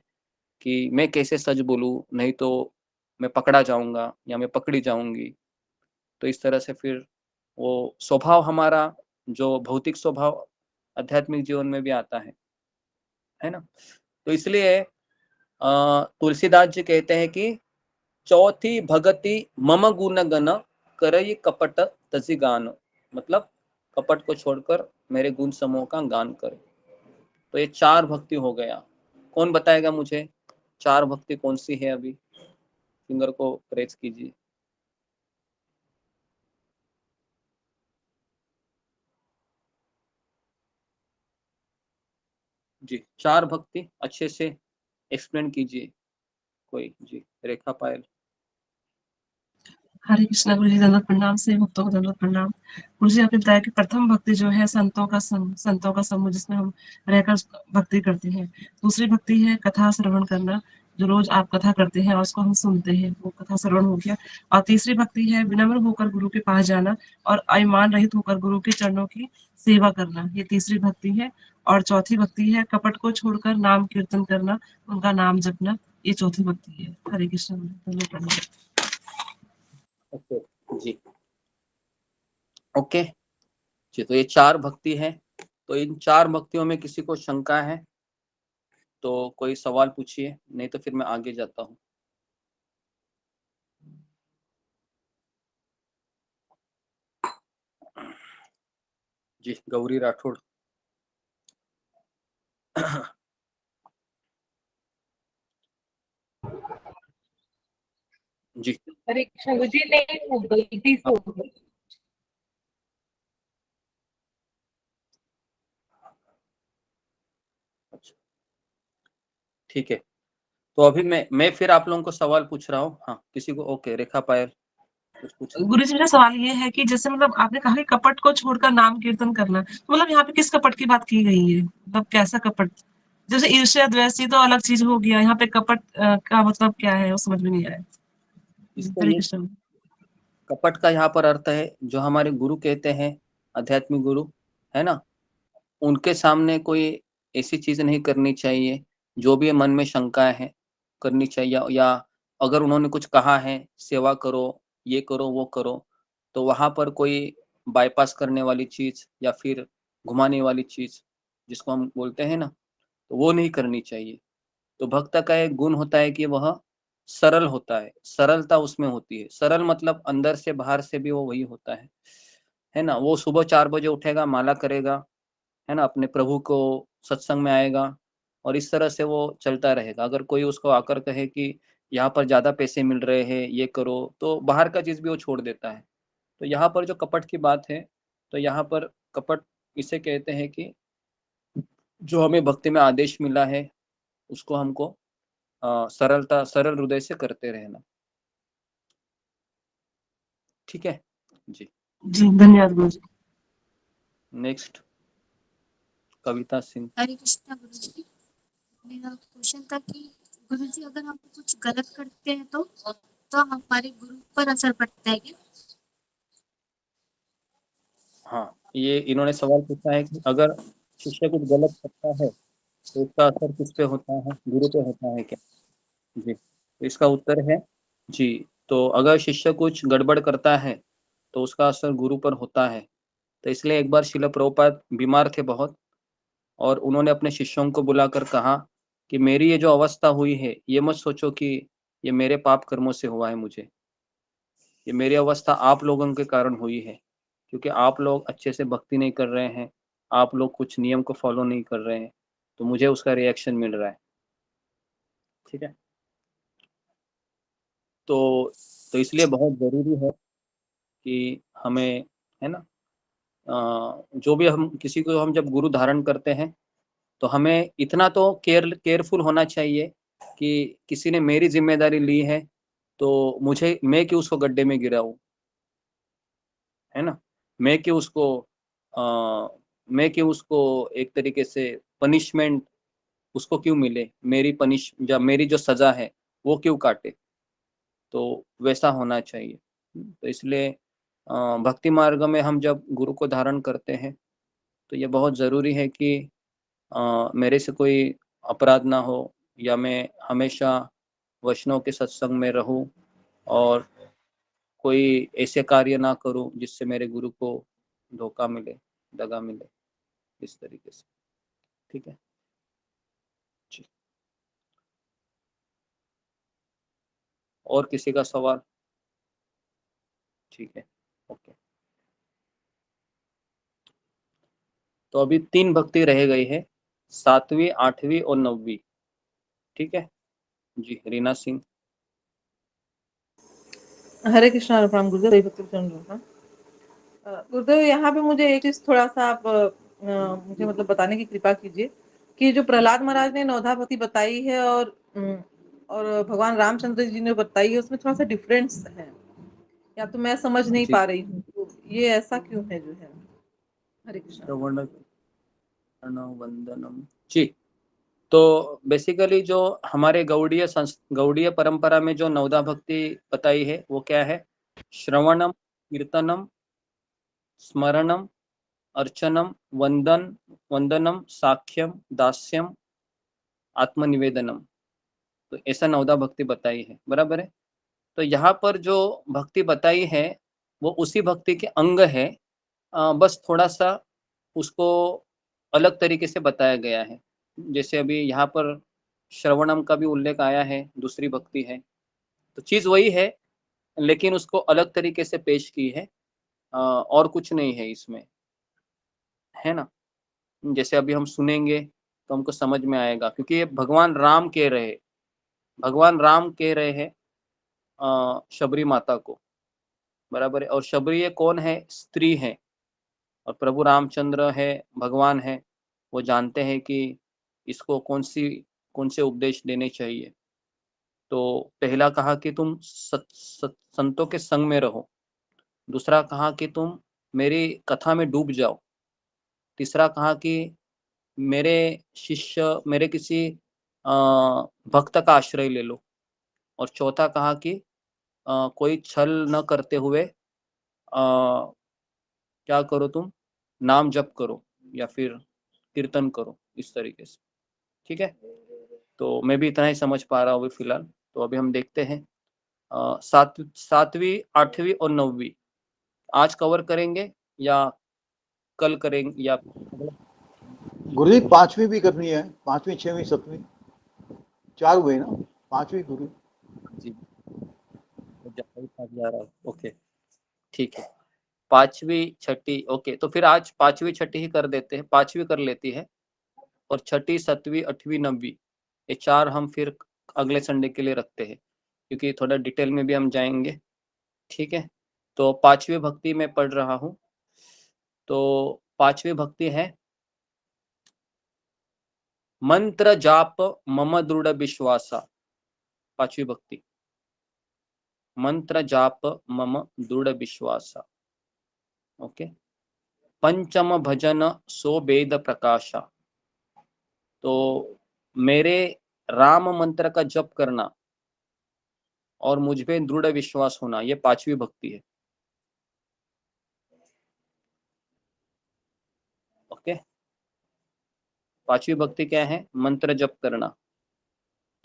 कि मैं कैसे सच बोलूं, नहीं तो मैं पकड़ा जाऊंगा या मैं पकड़ी जाऊंगी। तो इस तरह से फिर वो स्वभाव हमारा, जो भौतिक स्वभाव आध्यात्मिक जीवन में भी आता है ना? तो इसलिए तुलसीदास जी कहते हैं कि चौथी भगति मम गुण गण करई कपट तजी गान, मतलब कपट को छोड़कर मेरे गुण समूह का गान करे। तो ये 4 भक्ति हो गया। कौन बताएगा मुझे 4 भक्ति कौन सी है? अभी फिंगर को प्रेस कीजिए। जी, 4 भक्ति अच्छे से एक्सप्लेन कीजिए कोई। जी, रेखा पायल। हरे कृष्णा। गुरु जी दंडवत प्रणाम। से भक्तों को दंडवत प्रणाम। गुरु जी आपने बताया कि प्रथम भक्ति जो है संतों का समूह, जिसमें हम रहकर भक्ति करते हैं। दूसरी भक्ति है कथा श्रवण करना, जो रोज आप कथा करते हैं और उसको हम सुनते हैं, वो कथा श्रवण हो गया। और तीसरी भक्ति है विनम्र होकर गुरु के पास जाना और अभिमान रहित होकर गुरु के चरणों की सेवा करना, ये तीसरी भक्ति है। और चौथी भक्ति है कपट को छोड़कर नाम कीर्तन करना, उनका नाम जपना, ये चौथी भक्ति है। हरे कृष्ण। दंडवत प्रणाम। ओके जी, ओके जी। तो ये 4 भक्ति है। तो इन 4 भक्तियों में किसी को शंका है तो कोई सवाल पूछिए, नहीं तो फिर मैं आगे जाता हूँ। जी, गौरी राठौड़। जी, हरे कृष्ण। मुझे नहीं हो गलती से हो गई। अच्छा, ठीक है। तो अभी मैं फिर आप लोगों को सवाल पूछ रहा हूँ। हाँ, किसी को? ओके, रेखा पायल। गुरुजी मेरा सवाल ये है कि जैसे मतलब आपने कहा कि कपट को छोड़कर नाम कीर्तन करना, तो मतलब यहाँ पे किस कपट की बात की गई है? मतलब कैसा कपट? जैसे ईर्ष्या द्वेष ये तो अलग चीज हो गया, यहाँ पे कपट का मतलब क्या है वो समझ में नहीं आया। इसको हरे ये कृष्ण। कपट का यहाँ पर अर्थ है जो हमारे गुरु कहते हैं, आध्यात्मिक गुरु है ना, उनके सामने कोई ऐसी चीज नहीं करनी चाहिए जो भी मन में शंका है करनी चाहिए, या अगर उन्होंने कुछ कहा है सेवा करो ये करो वो करो, तो वहां पर कोई बाईपास करने वाली चीज या फिर घुमाने वाली चीज जिसको हम बोलते हैं ना, तो वो नहीं करनी चाहिए। तो भक्त का एक गुण होता है कि वह सरल होता है, सरलता उसमें होती है। सरल मतलब अंदर से बाहर से भी वो वही होता है ना। वो सुबह 4 बजे उठेगा, माला करेगा, है ना, अपने प्रभु को सत्संग में आएगा और इस तरह से वो चलता रहेगा। अगर कोई उसको आकर कहे कि यहाँ पर ज्यादा पैसे मिल रहे हैं ये करो, तो बाहर का चीज भी वो छोड़ देता है। तो यहाँ पर जो कपट की बात है, तो यहाँ पर कपट इसे कहते हैं कि जो हमें भक्ति में आदेश मिला है उसको हमको सरलता सरल हृदय से करते रहना। ठीक है जी। जी धन्यवाद गुरुजी। नेक्स्ट कविता सिंह। हरे कृष्णा गुरुजी, मेरा क्वेश्चन था कि गुरुजी अगर हम कुछ गलत करते हैं तो हमारे गुरु पर असर पड़ता है क्या? हाँ, ये इन्होंने सवाल पूछा है कि अगर शिष्य कुछ गलत करता है तो उसका असर किस पे होता है, गुरु पे होता है क्या? जी, तो इसका उत्तर है जी। तो अगर शिष्य कुछ गड़बड़ करता है तो उसका असर गुरु पर होता है। तो इसलिए एक बार श्रील प्रभुपाद बीमार थे बहुत, और उन्होंने अपने शिष्यों को बुलाकर कहा कि मेरी ये जो अवस्था हुई है ये मत सोचो कि ये मेरे पाप कर्मों से हुआ है, मुझे ये मेरी अवस्था आप लोगों के कारण हुई है, क्योंकि आप लोग अच्छे से भक्ति नहीं कर रहे हैं, आप लोग कुछ नियम को फॉलो नहीं कर रहे हैं, तो मुझे उसका रिएक्शन मिल रहा है। ठीक है, तो इसलिए बहुत ज़रूरी है कि हमें, है ना, जो भी हम किसी को हम जब गुरु धारण करते हैं तो हमें इतना तो केयरफुल होना चाहिए कि किसी ने मेरी जिम्मेदारी ली है तो मुझे, मैं क्यों उसको गड्ढे में गिराऊं, है ना, मैं क्यों उसको मैं क्यों उसको एक तरीके से पनिशमेंट उसको क्यों मिले, मेरी पनिश या मेरी जो सजा है वो क्यों काटे, तो वैसा होना चाहिए। तो इसलिए भक्ति मार्ग में हम जब गुरु को धारण करते हैं तो ये बहुत ज़रूरी है कि मेरे से कोई अपराध ना हो, या मैं हमेशा वैष्णव के सत्संग में रहूं और कोई ऐसे कार्य ना करूं जिससे मेरे गुरु को धोखा मिले, दगा मिले, इस तरीके से। ठीक है जी। और किसी का सवाल? ठीक है, ओके। तो अभी 3 भक्ति रह गई है, 7वीं, 8वीं और 9वीं। ठीक है जी, रीना सिंह। हरे कृष्णा प्रणाम गुरुदेव, सही भक्ति चरण रहा। गुरुदेव यहाँ पे मुझे एक चीज थोड़ा सा आप मुझे मतलब बताने की कृपा कीजिए कि जो प्रहलाद महाराज ने नवधा भक्ति बताई है और भगवान रामचंद्र जी ने बताई है उसमें थोड़ा सा डिफरेंस है, या तो मैं समझ नहीं पा रही हूँ, तो ये ऐसा क्यों है जो है? हरे कृष्णा। वंदनम जी। तो बेसिकली जो हमारे गौड़ीय परंपरा में जो नवदा भक्ति बताई है वो क्या है? श्रवणम, कीर्तनम, स्मरणम, अर्चनम, वंदनम, साख्यम, दास्यम, आत्मनिवेदनम। तो ऐसा नवदा भक्ति बताई है, बराबर है। तो यहाँ पर जो भक्ति बताई है वो उसी भक्ति के अंग है, बस थोड़ा सा उसको अलग तरीके से बताया गया है। जैसे अभी यहाँ पर श्रवणम का भी उल्लेख आया है, दूसरी भक्ति है, तो चीज वही है लेकिन उसको अलग तरीके से पेश की है, और कुछ नहीं है इसमें, है ना। जैसे अभी हम सुनेंगे तो हमको समझ में आएगा, क्योंकि ये भगवान राम कह रहे हैं शबरी माता को, बराबर है। और शबरी ये कौन है? स्त्री है, और प्रभु रामचंद्र है, भगवान है, वो जानते हैं कि इसको कौन से उपदेश देने चाहिए। तो पहला कहा कि तुम संतों के संग में रहो, दूसरा कहा कि तुम मेरी कथा में डूब जाओ, तीसरा कहा कि मेरे शिष्य मेरे किसी भक्त का आश्रय ले लो, और चौथा कहा कि कोई छल न करते हुए क्या करो तुम, नाम जप करो या फिर कीर्तन करो, इस तरीके से। ठीक है, तो मैं भी इतना ही समझ पा रहा हूँ अभी फिलहाल। तो अभी हम देखते हैं सातवीं, आठवीं और नौवीं आज कवर करेंगे या कल करेंगे या गुरुजी 5वीं भी करनी है, 5वीं, 6वीं, 7वीं, 4 हुए ना, 5वीं गुरु जी जा रहा। ओके ठीक है, 5वीं, 6ठी, ओके, तो फिर आज 5वीं 6ठी ही कर देते हैं, 5वीं कर लेती है, और 6ठी, 7वीं, 8वीं, 9वीं ये 4 हम फिर अगले संडे के लिए रखते हैं, क्योंकि थोड़ा डिटेल में भी हम जाएंगे। ठीक है, तो 5वीं भक्ति में पढ़ रहा हूँ। तो 5वीं भक्ति है, मंत्र जाप मम दृढ़ विश्वासा। 5वीं भक्ति, मंत्र जाप मम दृढ़ विश्वासा। ओके, पंचम भजन सो वेद प्रकाशा। तो मेरे राम मंत्र का जप करना और मुझ पे दृढ़ विश्वास होना, ये 5वीं भक्ति है। ओके, 5वीं भक्ति क्या है? मंत्र जप करना।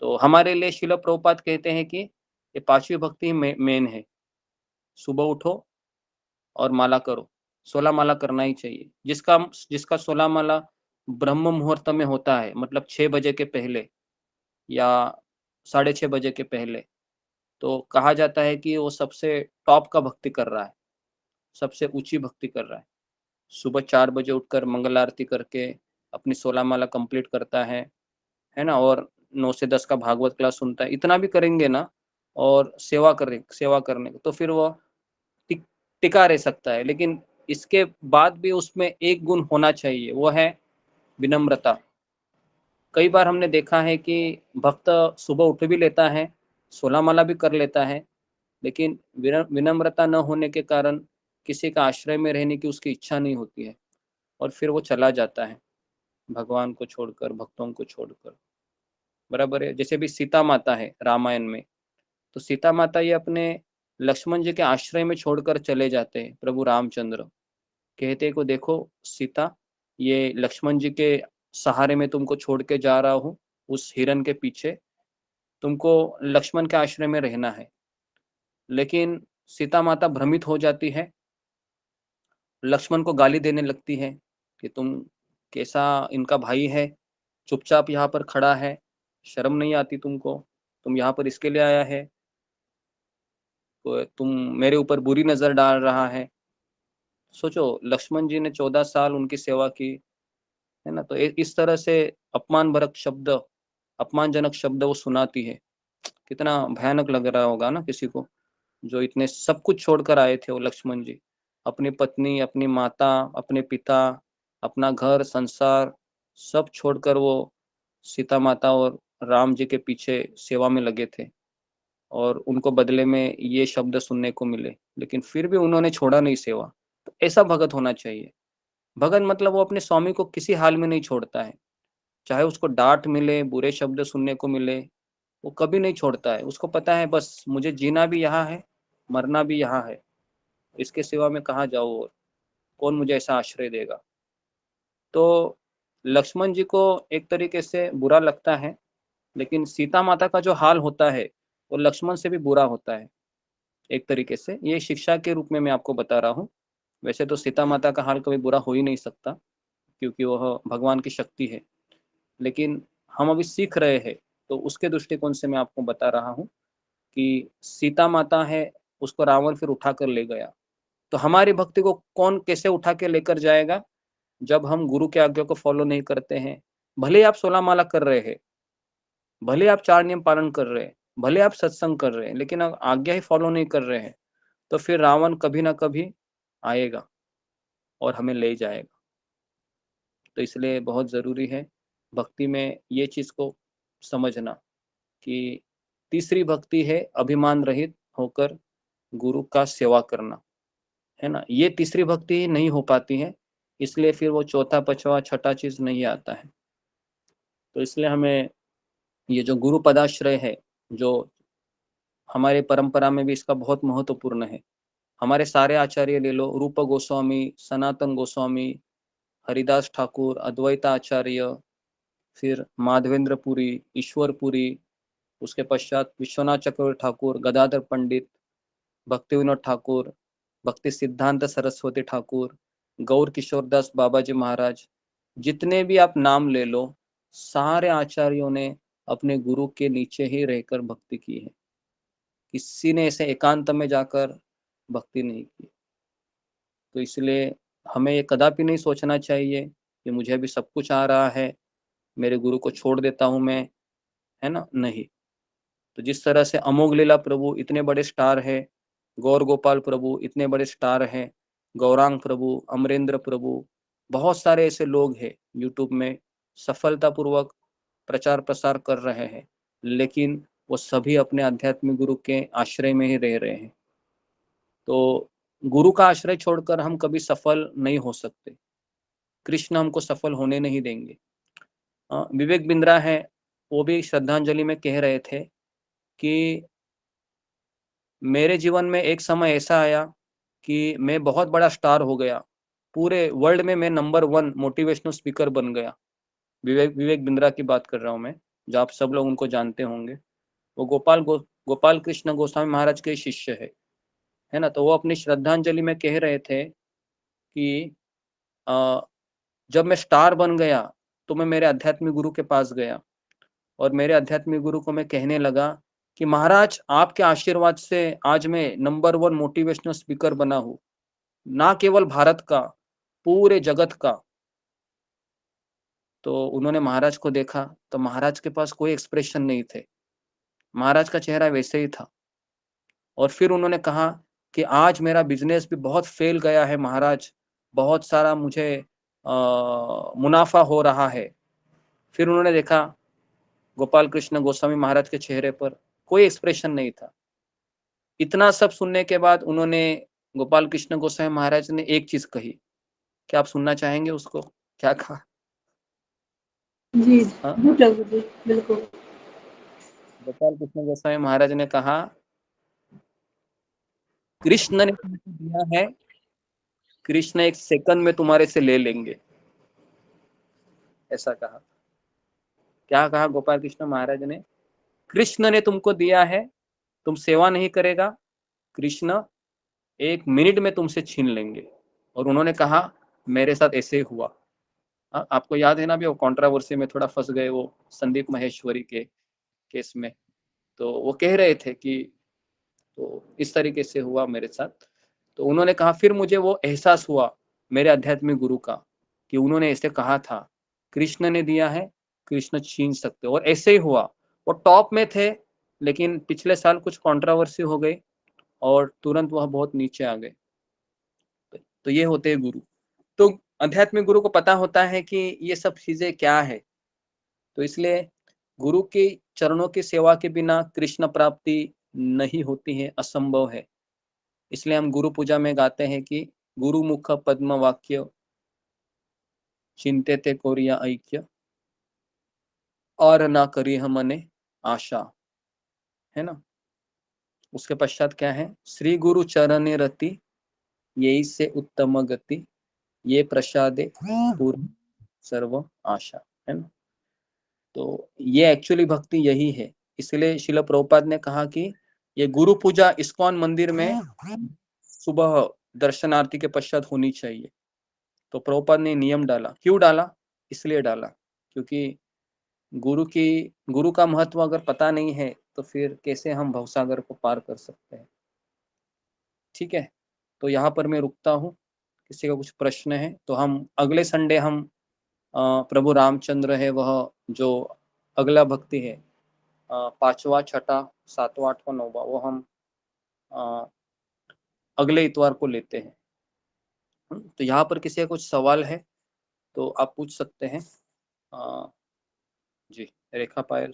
तो हमारे लिए शिल प्रभुपाद कहते हैं कि ये 5वीं भक्ति मेन है। सुबह उठो और माला करो, 16 माला करना ही चाहिए। जिसका 16 माला ब्रह्म मुहूर्त में होता है, मतलब 6 बजे के पहले या 6:30 बजे के पहले, तो कहा जाता है कि वो सबसे टॉप का भक्ति कर रहा है, सबसे ऊंची भक्ति कर रहा है। सुबह 4 बजे उठकर मंगल आरती करके अपनी 16 माला कंप्लीट करता है ना, और 9 से 10 का भागवत क्लास सुनता है। इतना भी करेंगे ना, और सेवा करने तो फिर वो टिका रह सकता है। लेकिन इसके बाद भी उसमें एक गुण होना चाहिए, वो है विनम्रता। कई बार हमने देखा है कि भक्त सुबह उठ भी लेता है, 16 माला भी कर लेता है, लेकिन विनम्रता न होने के कारण किसी का आश्रय में रहने की उसकी इच्छा नहीं होती है, और फिर वो चला जाता है भगवान को छोड़कर, भक्तों को छोड़कर। बराबर है। जैसे भी सीता माता है रामायण में, तो सीता माता ये अपने लक्ष्मण जी के आश्रय में छोड़कर चले जाते हैं। प्रभु रामचंद्र कहते को, देखो सीता, ये लक्ष्मण जी के सहारे में तुमको छोड़ के जा रहा हूँ, उस हिरन के पीछे तुमको लक्ष्मण के आश्रय में रहना है। लेकिन सीता माता भ्रमित हो जाती है, लक्ष्मण को गाली देने लगती है कि तुम कैसा इनका भाई है, चुपचाप यहाँ पर खड़ा है, शर्म नहीं आती तुमको, तुम यहाँ पर इसके लिए आया है, तो तुम मेरे ऊपर बुरी नजर डाल रहा है। सोचो, लक्ष्मण जी ने 14 साल उनकी सेवा की, है ना। तो इस तरह से अपमानजनक शब्द वो सुनाती है। कितना भयानक लग रहा होगा ना किसी को, जो इतने सब कुछ छोड़कर आए थे वो लक्ष्मण जी, अपनी पत्नी, अपनी माता, अपने पिता, अपना घर संसार सब छोड़कर वो सीता माता और राम जी के पीछे सेवा में लगे थे, और उनको बदले में ये शब्द सुनने को मिले, लेकिन फिर भी उन्होंने छोड़ा नहीं सेवा। तो ऐसा भगत होना चाहिए। भगत मतलब वो अपने स्वामी को किसी हाल में नहीं छोड़ता है, चाहे उसको डांट मिले, बुरे शब्द सुनने को मिले, वो कभी नहीं छोड़ता है। उसको पता है बस मुझे जीना भी यहाँ है, मरना भी यहाँ है, इसके सिवा मैं कहाँ जाऊँ, और कौन मुझे ऐसा आश्रय देगा। तो लक्ष्मण जी को एक तरीके से बुरा लगता है, लेकिन सीता माता का जो हाल होता है वो लक्ष्मण से भी बुरा होता है एक तरीके से। ये शिक्षा के रूप में मैं आपको बता रहा हूँ। वैसे तो सीता माता का हाल कभी बुरा हो ही नहीं सकता, क्योंकि वह भगवान की शक्ति है, लेकिन हम अभी सीख रहे हैं, तो उसके दृष्टिकोण से मैं आपको बता रहा हूँ कि सीता माता है, उसको रावण फिर उठा कर ले गया। तो हमारी भक्ति को कौन कैसे उठा के लेकर जाएगा, जब हम गुरु के आज्ञा को फॉलो नहीं करते हैं। भले आप 16 माला कर रहे हैं, भले आप 4 नियम पालन कर रहे हैं, भले आप सत्संग कर रहे हैं, लेकिन आप आज्ञा ही फॉलो नहीं कर रहे हैं, तो फिर रावण कभी ना कभी आएगा और हमें ले जाएगा। तो इसलिए बहुत ज़रूरी है भक्ति में ये चीज़ को समझना कि तीसरी भक्ति है अभिमान रहित होकर गुरु का सेवा करना, है ना। ये तीसरी भक्ति ही नहीं हो पाती है, इसलिए फिर वो चौथा पांचवा छठा चीज नहीं आता है। तो इसलिए हमें ये जो गुरु पदाश्रय है, जो हमारे परंपरा में भी इसका बहुत महत्वपूर्ण है। हमारे सारे आचार्य ले लो, रूप गोस्वामी, सनातन गोस्वामी, हरिदास ठाकुर, अद्वैत आचार्य, फिर माधवेंद्र पुरी, ईश्वर पुरी, उसके पश्चात विश्वनाथ चक्रवर्ती ठाकुर, गदाधर पंडित, भक्ति विनोद ठाकुर, भक्ति सिद्धांत सरस्वती ठाकुर, गौर किशोर दास बाबाजी महाराज, जितने भी आप नाम ले लो, सारे आचार्यों ने अपने गुरु के नीचे ही रहकर भक्ति की है। किसी ने ऐसे एकांत में जाकर भक्ति नहीं की। तो इसलिए हमें ये कदापि नहीं सोचना चाहिए कि मुझे अभी सब कुछ आ रहा है, मेरे गुरु को छोड़ देता हूं मैं, है ना, नहीं। तो जिस तरह से अमोघ लीला प्रभु इतने बड़े स्टार है, गौर गोपाल प्रभु इतने बड़े स्टार हैं, गौरांग प्रभु, अमरेंद्र प्रभु, बहुत सारे ऐसे लोग हैं यूट्यूब में सफलतापूर्वक प्रचार प्रसार कर रहे हैं, लेकिन वो सभी अपने आध्यात्मिक गुरु के आश्रय में ही रह रहे हैं। तो गुरु का आश्रय छोड़कर हम कभी सफल नहीं हो सकते, कृष्ण हमको सफल होने नहीं देंगे। विवेक बिंद्रा है, वो भी श्रद्धांजलि में कह रहे थे कि मेरे जीवन में एक समय ऐसा आया कि मैं बहुत बड़ा स्टार हो गया, पूरे वर्ल्ड में मैं नंबर 1 मोटिवेशनल स्पीकर बन गया। विवेक बिंद्रा की बात कर रहा हूँ मैं, जो आप सब लोग उनको जानते होंगे। वो गोपाल कृष्ण गोस्वामी महाराज के शिष्य है ना। तो वो अपनी श्रद्धांजलि में कह रहे थे कि जब मैं स्टार बन गया तो मैं मेरे आध्यात्मिक गुरु के पास गया और मेरे आध्यात्मिक गुरु को मैं कहने लगा कि महाराज, आपके आशीर्वाद से आज मैं नंबर 1 मोटिवेशनल स्पीकर बना हूं, ना केवल भारत का, पूरे जगत का। तो उन्होंने महाराज को देखा तो महाराज के पास कोई एक्सप्रेशन नहीं थे, महाराज का चेहरा वैसे ही था। और फिर उन्होंने कहा कि आज मेरा बिजनेस भी बहुत फेल गया है महाराज, बहुत सारा मुझे मुनाफा हो रहा है। फिर उन्होंने देखा गोपाल कृष्ण गोस्वामी महाराज के चेहरे पर कोई एक्सप्रेशन नहीं था। इतना सब सुनने के बाद उन्होंने, गोपाल कृष्ण गोस्वामी महाराज ने एक चीज कही, क्या आप सुनना चाहेंगे उसको? क्या कहा? जी प्रभु जी, बिल्कुल। गोपाल कृष्ण गोस्वामी महाराज ने कहा, कृष्ण ने तुमको दिया है, कृष्ण एक सेकंड में तुम्हारे से ले लेंगे, ऐसा कहा। क्या कहा गोपाल कृष्ण महाराज ने? कृष्ण ने तुमको दिया है, तुम सेवा नहीं करेगा, कृष्ण एक मिनट में तुमसे छीन लेंगे। और उन्होंने कहा मेरे साथ ऐसे ही हुआ। आपको याद है ना, भी वो कंट्रोवर्सी में थोड़ा फंस गए वो संदीप महेश्वरी के केस में। तो वो कह रहे थे कि तो इस तरीके से हुआ मेरे साथ। तो उन्होंने कहा फिर मुझे वो एहसास हुआ मेरे आध्यात्मिक गुरु का कि उन्होंने ऐसे कहा था, कृष्ण ने दिया है, कृष्ण छीन सकते। और ऐसे ही हुआ, वो टॉप में थे, लेकिन पिछले साल कुछ कंट्रोवर्सी हो गई और तुरंत वह बहुत नीचे आ गए। तो ये होते हैं गुरु। तो आध्यात्मिक गुरु को पता होता है कि ये सब चीजें क्या है। तो इसलिए गुरु के चरणों की सेवा के बिना कृष्ण प्राप्ति नहीं होती है, असंभव है। इसलिए हम गुरु पूजा में गाते हैं कि गुरु मुख पद्म वाक्य चिंते ते कोरिया ऐक्य और ना करी हमने आशा, है ना। उसके पश्चात क्या है? श्री गुरु चरण रति यही से उत्तम गति, ये प्रसादे पूर्ण सर्व आशा, है ना। तो ये एक्चुअली भक्ति यही है। इसलिए शिल प्रभुपाद ने कहा कि ये गुरु पूजा इस्कॉन मंदिर में सुबह दर्शनार्थी के पश्चात होनी चाहिए। तो प्रभुपाद ने नियम डाला। क्यों डाला? इसलिए डाला क्योंकि गुरु का महत्व अगर पता नहीं है तो फिर कैसे हम भवसागर को पार कर सकते हैं। ठीक है, तो यहाँ पर मैं रुकता हूँ। किसी का कुछ प्रश्न है तो हम अगले संडे हम प्रभु रामचंद्र है वह जो अगला भक्ति है, 5वां, 6ठा, 7वां, 8वां, 9वां, वो हम अगले इतवार को लेते हैं। तो यहाँ पर किसी का कुछ सवाल है तो आप पूछ सकते हैं। जी, रेखा पायल।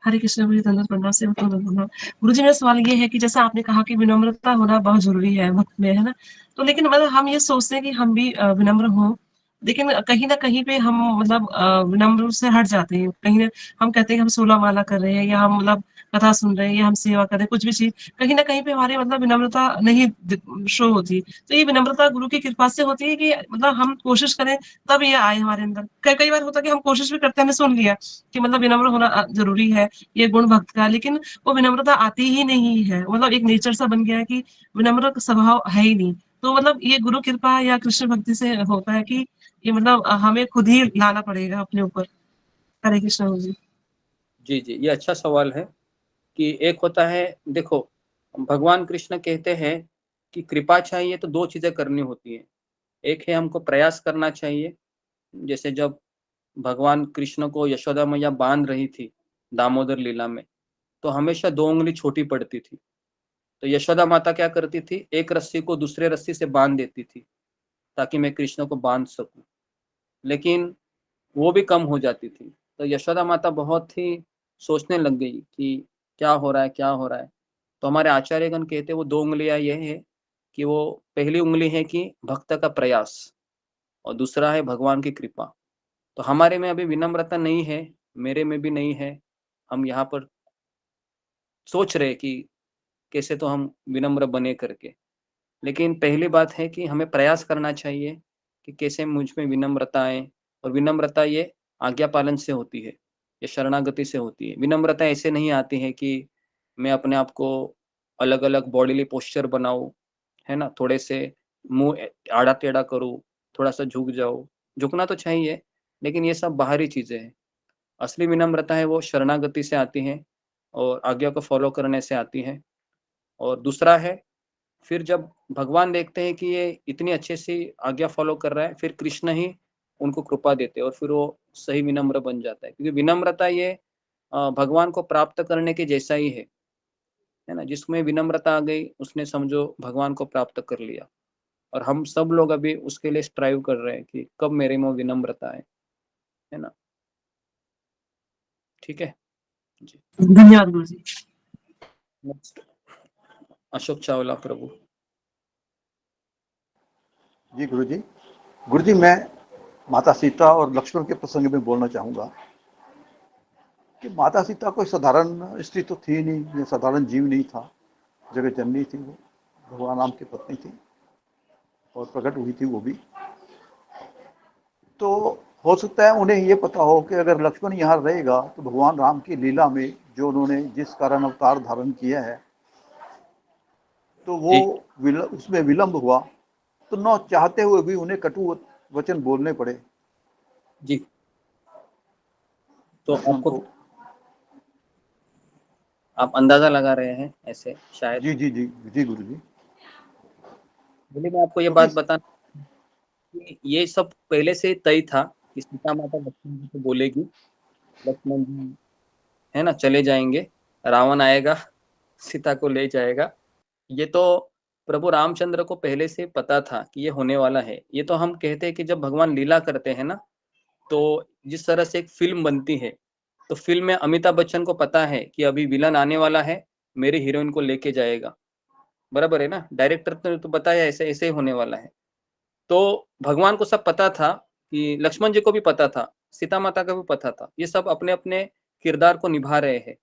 हरे कृष्ण गुरु जी दंडवत प्रणाम से गुरु जी मेरा सवाल ये है कि जैसा आपने कहा कि विनम्रता होना बहुत जरूरी है भक्त में, है ना? तो लेकिन मतलब हम ये सोचते हैं कि हम भी विनम्र हों, लेकिन कहीं न कहीं पे हम मतलब विनम्र से हट जाते हैं। कहीं न हम कहते हैं कि हम 16 माला कर रहे हैं या हम मतलब कथा सुन रहे हैं या हम सेवा कर रहे हैं, कुछ भी चीज़, कहीं न कहीं पे हमारी मतलब विनम्रता नहीं शो होती। तो ये विनम्रता गुरु की कृपा से होती है कि मतलब हम कोशिश करें तब ये आए हमारे अंदर। कई बार होता है कि हम कोशिश भी करते हैं, हमने सुन लिया कि मतलब विनम्र होना ज़रूरी है, ये गुण भक्त का, लेकिन वो विनम्रता आती ही नहीं है। मतलब एक नेचर सा बन गया है कि विनम्र स्वभाव है ही नहीं। तो मतलब ये गुरु कृपा या कृष्ण भक्ति से होता है कि ये मतलब हमें खुद ही लाना पड़ेगा अपने ऊपर। हरे कृष्ण गुरु जी। जी जी, ये अच्छा सवाल है कि एक होता है, देखो भगवान कृष्ण कहते हैं कि कृपा चाहिए तो दो चीजें करनी होती है। एक है हमको प्रयास करना चाहिए, जैसे जब भगवान कृष्ण को यशोदा मैया बांध रही थी दामोदर लीला में, तो हमेशा 2 उंगली छोटी पड़ती थी। तो यशोदा माता क्या करती थी, एक रस्सी को दूसरे रस्सी से बांध देती थी ताकि मैं कृष्ण को बांध सकूं, लेकिन वो भी कम हो जाती थी। तो यशोदा माता बहुत ही सोचने लग गई कि क्या हो रहा है, क्या हो रहा है। तो हमारे आचार्यगण कहते हैं वो 2 उंगलियां ये है कि वो पहली उंगली है कि भक्त का प्रयास और दूसरा है भगवान की कृपा। तो हमारे में अभी विनम्रता नहीं है, मेरे में भी नहीं है। हम यहाँ पर सोच रहे कि कैसे तो हम विनम्र बने करके। लेकिन पहली बात है कि हमें प्रयास करना चाहिए कि कैसे मुझ में विनम्रता आए, और विनम्रता ये आज्ञा पालन से होती है, ये शरणागति से होती है। विनम्रता ऐसे नहीं आती है कि मैं अपने आप को अलग-अलग बॉडीली पोस्चर बनाऊँ, है ना? थोड़े से मुँह आड़ा-टेढ़ा करूँ, थोड़ा-सा झुक जाऊँ। झुकना तो चाहिए, लेकिन ये सब बाहरी चीज़ें हैं। असली विनम्रता है वो शरणागति से आती है और आज्ञा को फॉलो करने से आती है। और दूसरा है, फिर जब भगवान देखते हैं कि ये इतनी अच्छे से आज्ञा फॉलो कर रहा है, फिर कृष्ण ही उनको कृपा देते हैं और फिर वो सही विनम्र बन जाता है। क्योंकि विनम्रता ये भगवान को प्राप्त करने के जैसा ही है ना? जिसमें विनम्रता आ गई, उसने समझो भगवान को प्राप्त कर लिया। और हम सब लोग अभी उसके लिए स्ट्राइव कर रहे हैं कि कब मेरे में विनम्रता आए, है ना? ठीक है? जी। धन्यवाद गुरु जी। नेक्स्ट अशोक चावला प्रभु। जी गुरुजी मैं माता सीता और लक्ष्मण के प्रसंग में बोलना चाहूँगा कि माता सीता कोई साधारण स्त्री तो थी नहीं, ये साधारण जीव नहीं था, जगत जननी थी, वो भगवान राम की पत्नी थी और प्रकट हुई थी वो भी। तो हो सकता है उन्हें ये पता हो कि अगर लक्ष्मण यहाँ रहेगा तो भगवान राम की लीला में जो उन्होंने जिस कारण अवतार धारण किया है तो वो उसमें विलंब हुआ, तो न चाहते हुए भी उन्हें कटु वचन बोलने पड़े। जी। तो आपको आप अंदाजा लगा रहे हैं ऐसे शायद। जी गुरुजी। बोले मैं आपको ये बात बताना कि ये सब पहले से तय था कि सीता माता लक्ष्मण जी को बोलेगी, लक्ष्मण जी है ना चले जाएंगे, रावण आएगा, सीता को ले जाएगा। ये तो प्रभु रामचंद्र को पहले से पता था कि ये होने वाला है। ये तो हम कहते हैं कि जब भगवान लीला करते हैं ना, तो जिस तरह से एक फिल्म बनती है, तो फिल्म में अमिताभ बच्चन को पता है कि अभी विलन आने वाला है, मेरी हीरोइन को लेके जाएगा, बराबर है ना? डायरेक्टर ने तो बताया ऐसे ऐसे ही होने वाला है। तो भगवान को सब पता था कि लक्ष्मण जी को भी पता था, सीता माता को भी पता था, ये सब अपने अपने किरदार को निभा रहे हैं,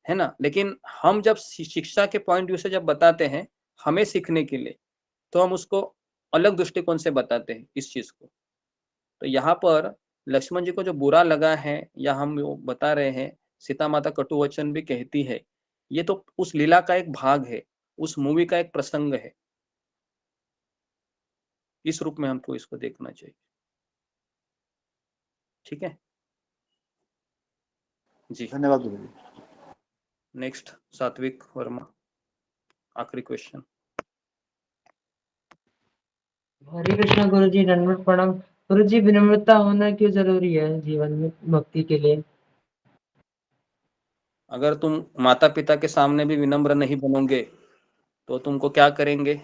है ना? लेकिन हम जब शिक्षा के पॉइंट व्यू से जब बताते हैं हमें सीखने के लिए, तो हम उसको अलग दृष्टिकोण से बताते हैं इस चीज को। तो यहाँ पर लक्ष्मण जी को जो बुरा लगा है या हम वो बता रहे हैं, सीता माता कटु वचन भी कहती है, ये तो उस लीला का एक भाग है, उस मूवी का एक प्रसंग है। इस रूप में हमको इसको देखना चाहिए। ठीक है जी, धन्यवाद गुरुजी। नेक्स्ट सात्विक वर्मा, आखिरी क्वेश्चन। हरे कृष्णा गुरु जी, दंडवत प्रणाम। गुरु जी, विनम्रता होना क्यों जरूरी है जीवन में भक्ति के लिए? अगर तुम माता पिता के सामने भी विनम्र नहीं बनोगे तो तुमको क्या करेंगे?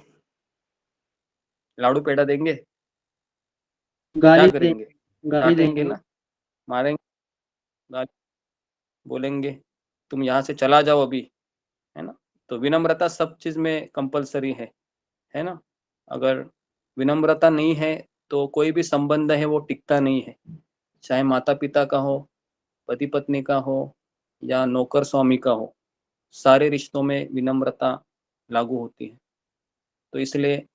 लाड़ू पेड़ा देंगे? क्या गाली करेंगे? गाली डांटेंगे देंगे। ना, मारेंगे, गाली बोलेंगे तुम यहाँ से चला जाओ अभी, है ना। तो विनम्रता सब चीज में कंपलसरी है ना। अगर विनम्रता नहीं है तो कोई भी संबंध है वो टिकता नहीं है, चाहे माता पिता का हो, पति पत्नी का हो या नौकर स्वामी का हो, सारे रिश्तों में विनम्रता लागू होती है। तो इसलिए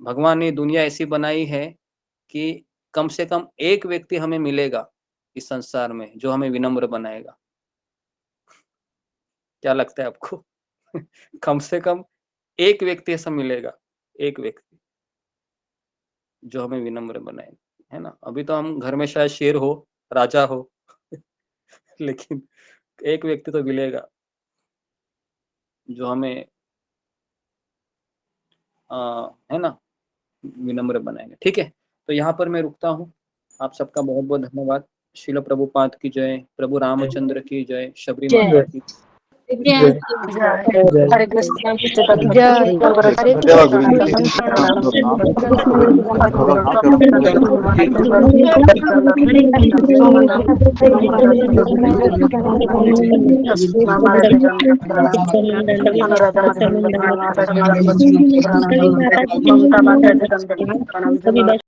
भगवान ने दुनिया ऐसी बनाई है कि कम से कम एक व्यक्ति हमें मिलेगा इस संसार में जो हमें विनम्र बनाएगा। क्या लगता है आपको? कम से कम एक व्यक्ति ऐसा मिलेगा, एक व्यक्ति जो हमें विनम्र बनाएगा, है ना। अभी तो हम घर में शायद शेर हो, राजा हो लेकिन एक व्यक्ति तो मिलेगा जो हमें है ना विनम्र बनाएगा। ठीक है, तो यहाँ पर मैं रुकता हूँ। आप सबका बहुत बहुत धन्यवाद। श्रील प्रभुपाद की जय, प्रभु रामचंद्र की जय, शबरी माता की हरे कृष्ण हरे